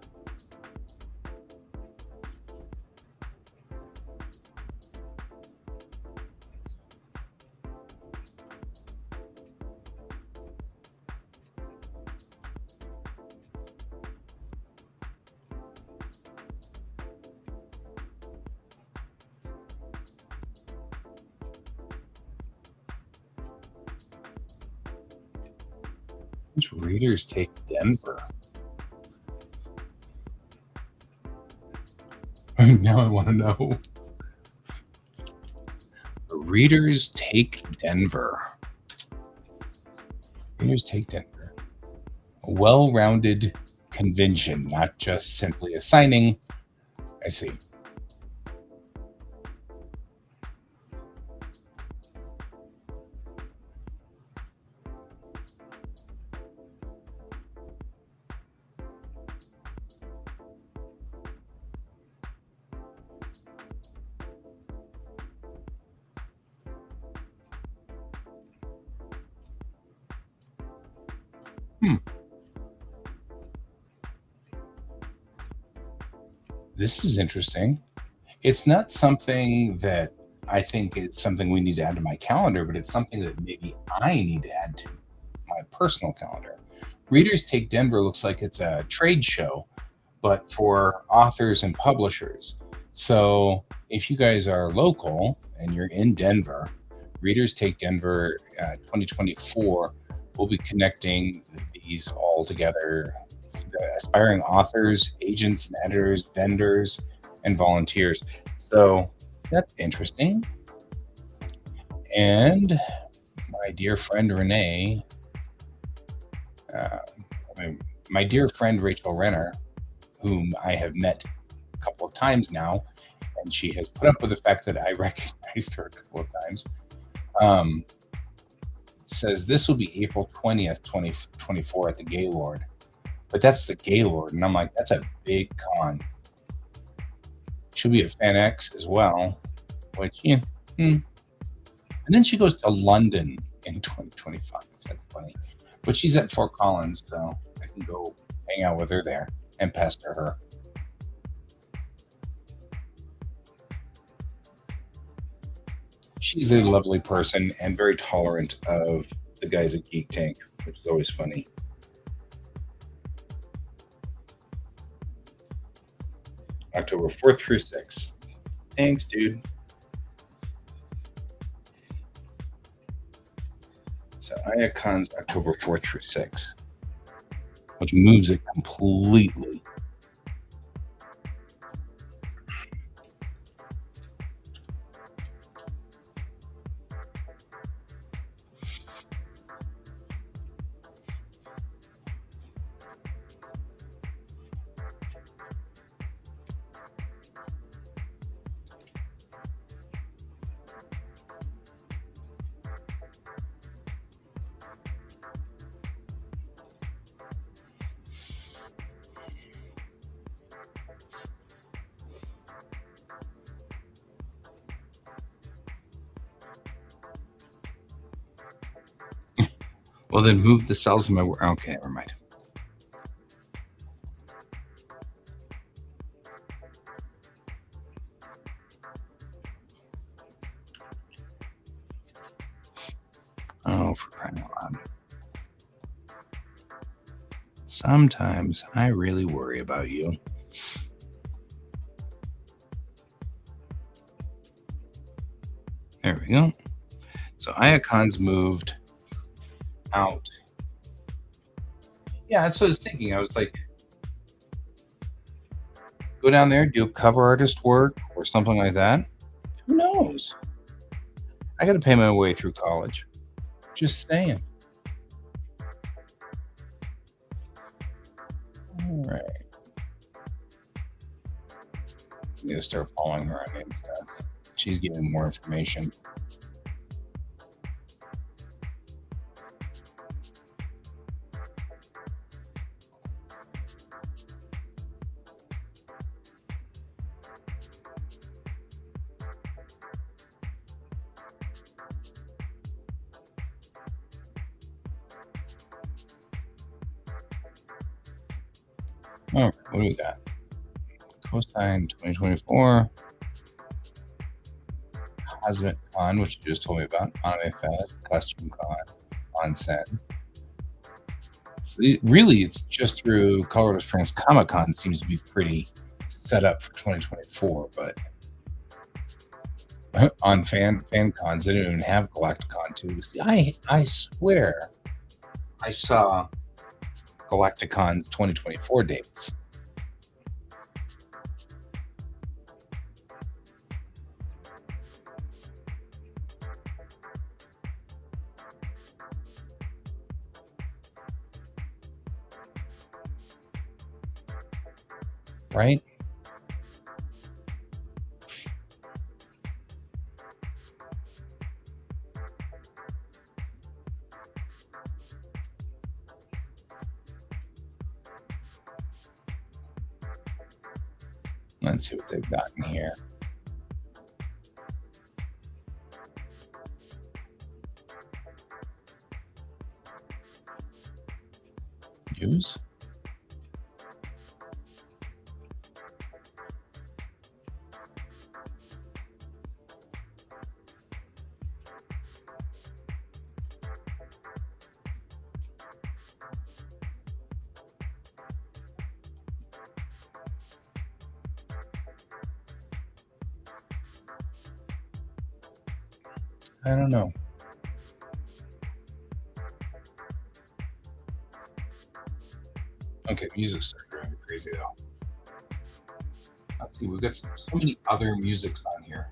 Which readers take Denver? Now I want to know. Readers take Denver. Readers take Denver. A well-rounded convention, not just simply a signing. I see. This is interesting. It's not something that I think is something we need to add to my calendar, but it's something that maybe I need to add to my personal calendar. Readers Take Denver looks like it's a trade show, but for authors and publishers. So if you guys are local and you're in Denver, Readers Take Denver 2024 will be connecting these all together. The aspiring authors, agents, and editors, vendors, and volunteers. So that's interesting. And my dear friend Renee, my dear friend Rachel Renner, whom I have met a couple of times now, and she has put up with the fact that I recognized her a couple of times, says this will be April 20th, 2024 at the Gaylord. But that's the Gaylord, and I'm like, that's a big con. She'll be at FanX as well, which, yeah. And then she goes to London in 2025. That's funny. But she's at Fort Collins, so I can go hang out with her there and pester her. She's a lovely person and very tolerant of the guys at Geek Tank, which is always funny. October 4th through 6th. Thanks, dude. So Iacon's October 4th through 6th, which moves it completely. Well, then move the cells in my work. Okay, never mind. Oh, for crying out loud. Sometimes I really worry about you. There we go. So Iacon's moved out. Yeah, that's what I was thinking. I was like, go down there, do cover artist work or something like that. Who knows? I got to pay my way through college. Just saying. All right. I'm going to start following her on Insta. She's giving more information. All right, what do we got? Cosine 2024. Cosmic Con, which you just told me about. Anime Fest, Costume Con, Onsen. So really, it's just through Colorado Springs Comic Con seems to be pretty set up for 2024, but on fan cons, they don't even have Galacticon too. See, I swear I saw Galacticon's 2024 dates. Right? Let's see what they've got in here. News? I don't know. Okay, music started driving me crazy though. Let's see, we've got so many other musics on here.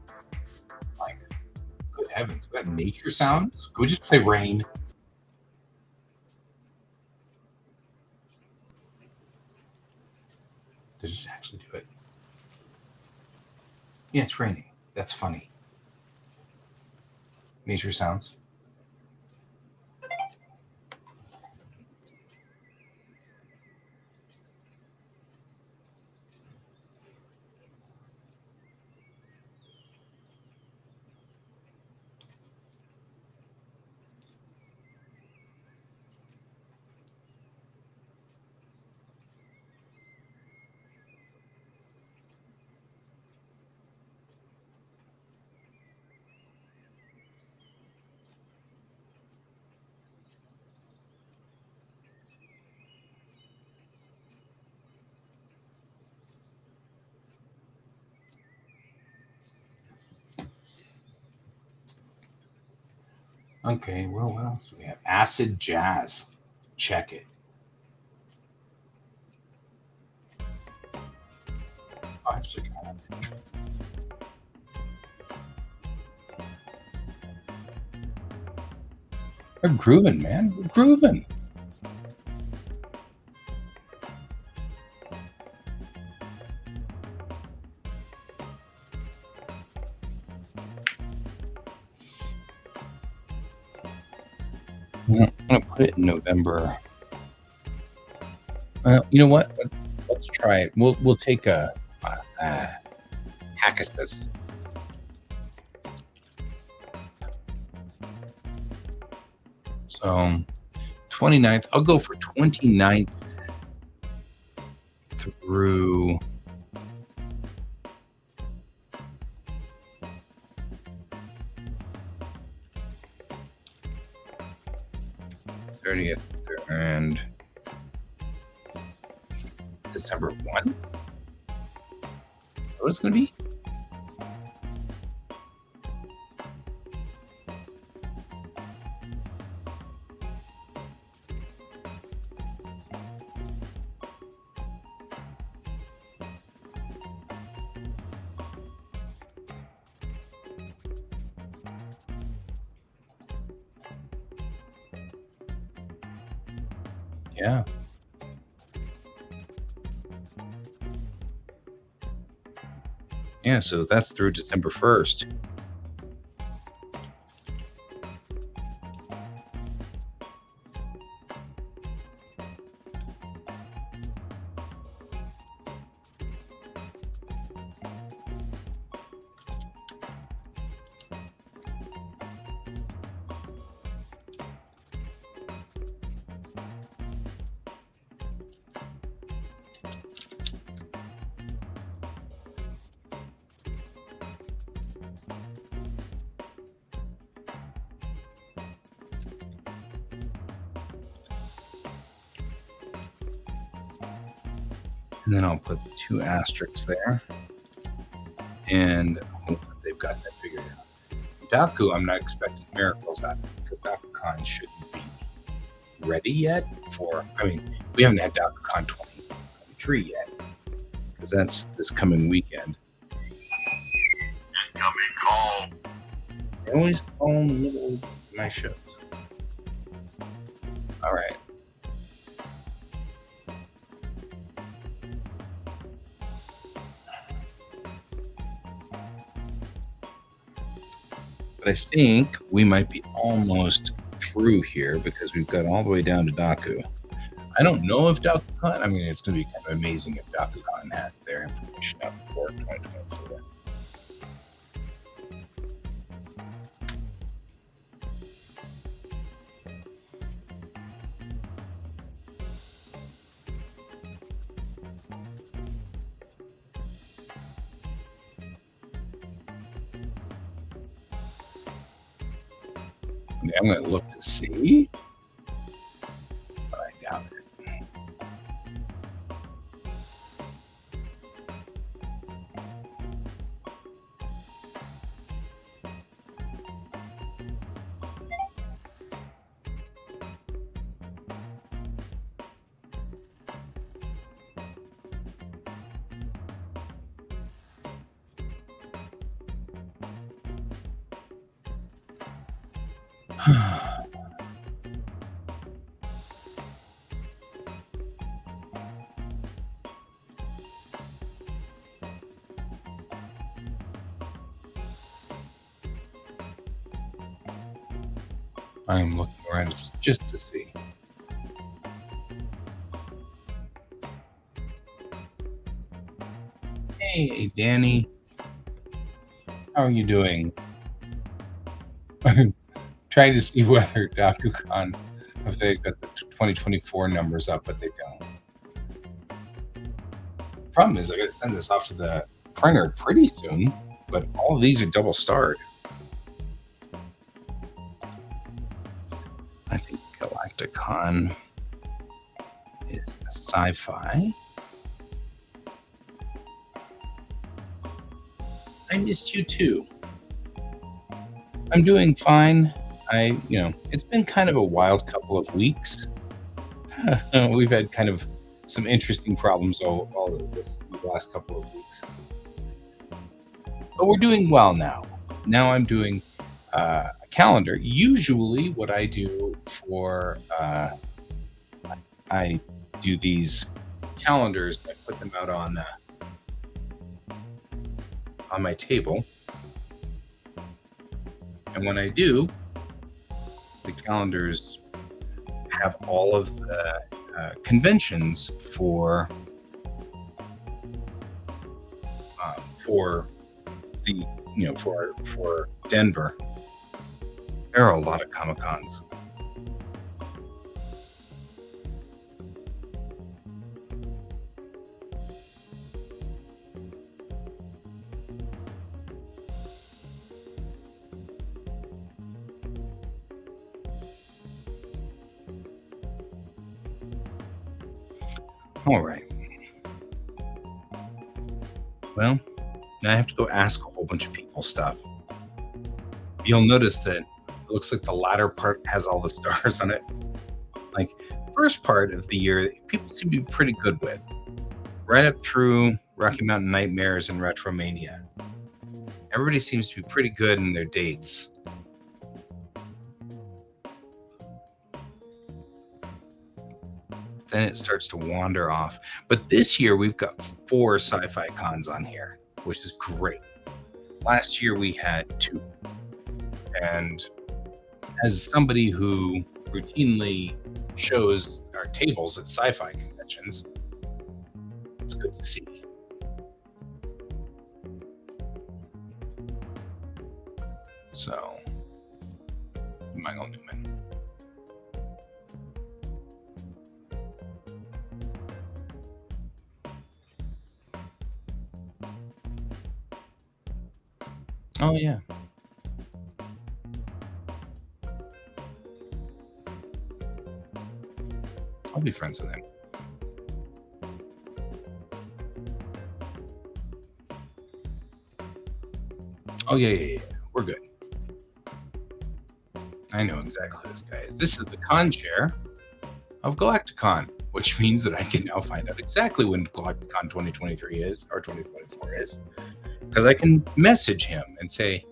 Like, good heavens, we got nature sounds. Could we just play rain? Did it actually do it? Yeah, it's raining. That's funny. Nature sounds. Okay, well, what else do we have? Acid jazz. Check it. Oh, actually, kind of. We're grooving, man. We're grooving. I'm gonna put it in November. Well, you know what? Let's try it. We'll take a hack at this. So 29th. I'll go for 29th through 30th and December 1. Is that what it's going to be? Yeah. Yeah, so that's through December 1st. And then I'll put 2 asterisks there. And hope that they've got that figured out. Daku, I'm not expecting miracles out of it because DakuCon shouldn't be ready yet we haven't had DakuCon 2023 yet because that's this coming weekend. Incoming call. They always call in the middle of my shows. All right. But I think we might be almost through here because we've got all the way down to Daku. I don't know if DakuCon, it's going to be kind of amazing if DakuCon has their information out before 2024. I'm going to look to see, but I doubt it. I'm looking around just to see. Hey, Danny. How are you doing? I'm trying to see whether DakuCon, if they've got the 2024 numbers up, but they don't. The problem is I got to send this off to the printer pretty soon, but all of these are double starred. I think Galacticon is a sci-fi. I missed you too. I'm doing fine. It's been kind of a wild couple of weeks. We've had kind of some interesting problems these last couple of weeks. But we're doing well now. Now I'm doing a calendar. Usually what I do I do these calendars. I put them out on my table. And when I do, the calendars have all of the conventions for Denver. There are a lot of Comic-Cons. All right. Well, now I have to go ask a whole bunch of people stuff. You'll notice that it looks like the latter part has all the stars on it. Like, first part of the year, people seem to be pretty good with, right up through Rocky Mountain Nightmares and Retromania. Everybody seems to be pretty good in their dates. Then it starts to wander off. But this year, we've got 4 sci-fi cons on here, which is great. Last year, we had 2. And as somebody who routinely shows our tables at sci-fi conventions, it's good to see. So, Michael Newman. Oh yeah. I'll be friends with him. Oh yeah. We're good. I know exactly who this guy is. This is the con chair of Galacticon, which means that I can now find out exactly when Galacticon 2023 is, or 2024 is, because I can message him and say,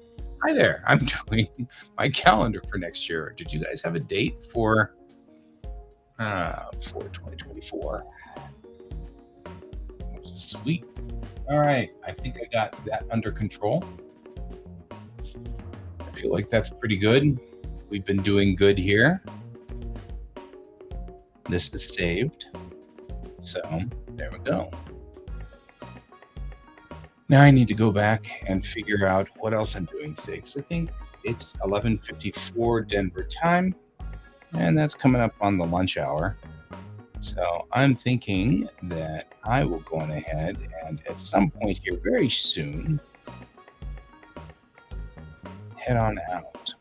hi there, I'm doing my calendar for next year. Did you guys have a date for 2024? Which is sweet. All right, I think I got that under control. I feel like that's pretty good. We've been doing good here. This is saved. So there we go. Now I need to go back and figure out what else I'm doing today. Because I think it's 11:54 Denver time, and that's coming up on the lunch hour. So I'm thinking that I will go on ahead and at some point here very soon head on out.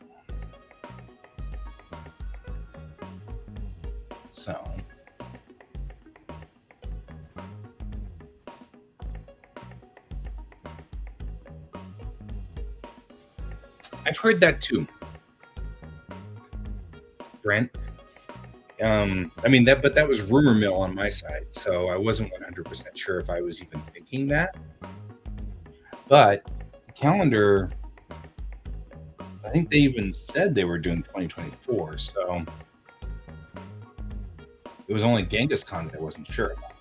So I've heard that too, Brent. But that was rumor mill on my side, so I wasn't 100% sure if I was even thinking that. But the calendar, I think they even said they were doing 2024, so it was only Genghis Khan that I wasn't sure about.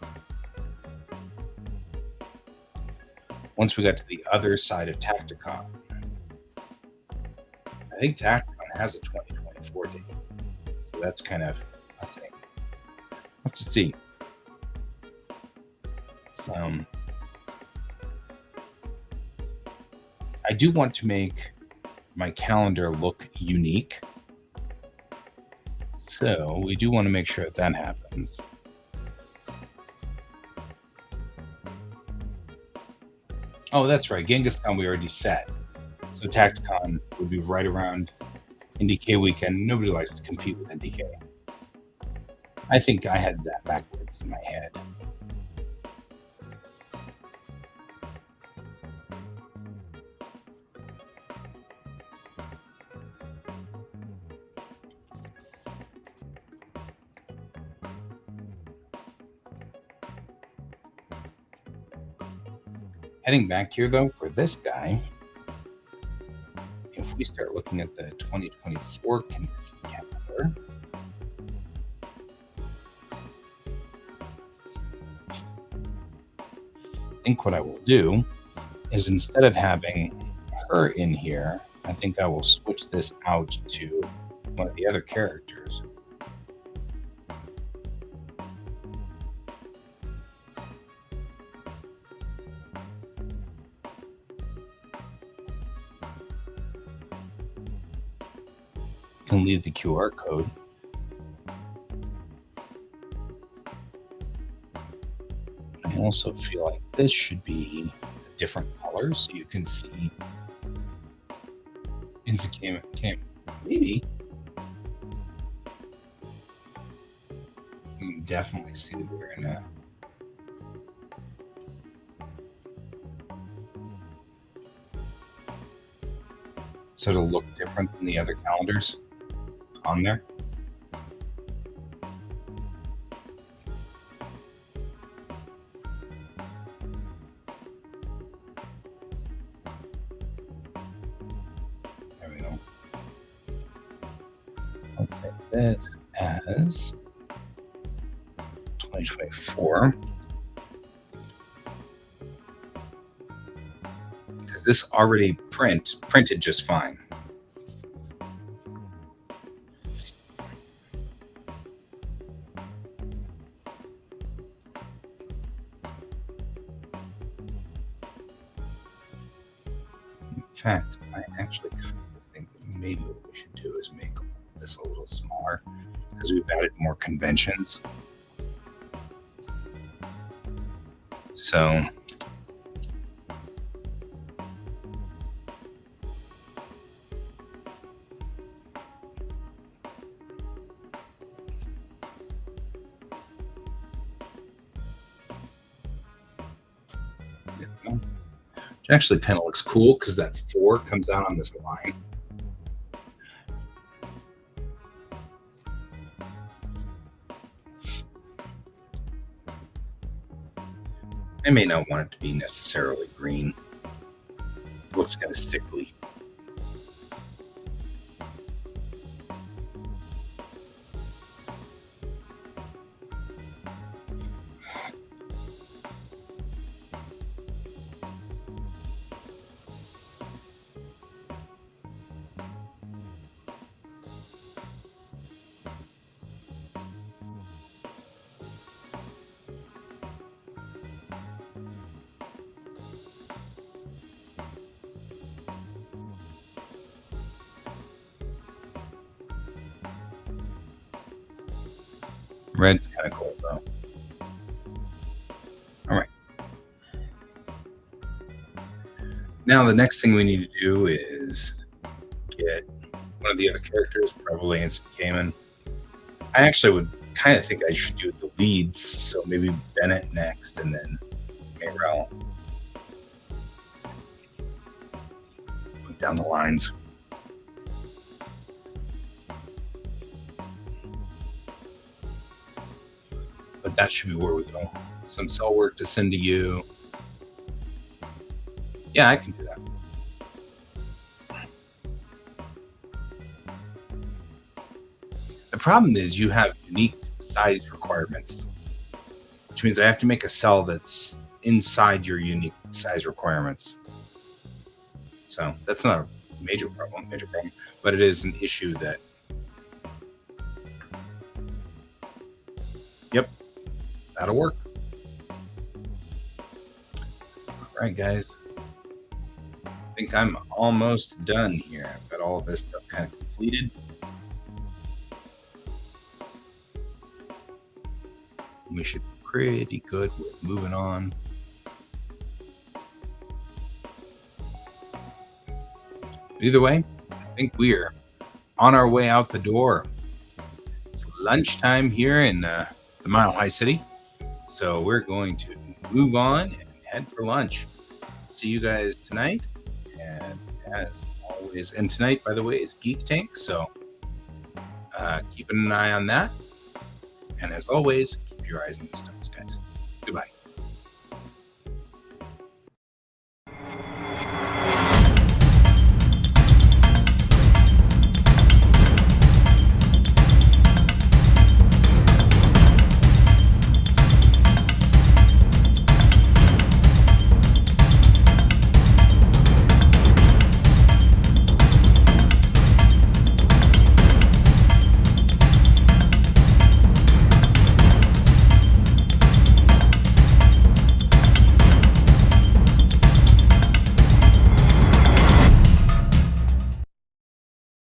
Once we got to the other side of Tacticon, I think Tacticon has a 2024 date, so that's kind of a thing. We'll have to see. I do want to make my calendar look unique, so we do want to make sure that happens. Oh, that's right. Genghis Khan we already set. So Tacticon would be right around NDK weekend. Nobody likes to compete with NDK. I think I had that backwards in my head. Heading back here, though, for this guy, if we start looking at the 2024 convention calendar, I think what I will do is instead of having her in here, I think I will switch this out to one of the other characters. Can leave the QR code. I also feel like this should be a different color so you can see into cam. Maybe you can definitely see that we're in a so it'll look different than the other calendars on there. There we go. I'll save this as 2024. Because this already printed just fine. In fact, I actually kind of think that maybe what we should do is make this a little smaller because we've added more conventions. So it actually kind of looks cool because that 4 comes out on this line. I may not want it to be necessarily green. It looks kind of sickly. Red's kind of cool though. All right. Now the next thing we need to do is get one of the other characters, probably Instant Cayman. I actually would kind of think I should do the leads, so maybe Bennett next and then Mayrel. Move down the lines. But that should be where we go. Some cell work to send to you. Yeah, I can do that. The problem is you have unique size requirements, which means I have to make a cell that's inside your unique size requirements. So that's not a major problem, but it is an issue that. Yep, that'll work. All right, guys. I think I'm almost done here. I've got all of this stuff kind of completed. We should be pretty good with moving on. Either way, I think we are on our way out the door. It's lunchtime here in the Mile High City. So we're going to move on and head for lunch. See you guys tonight. And as always, and tonight, by the way, is Geek Tank. So keep an eye on that. And as always, keep your eyes in the stars, guys.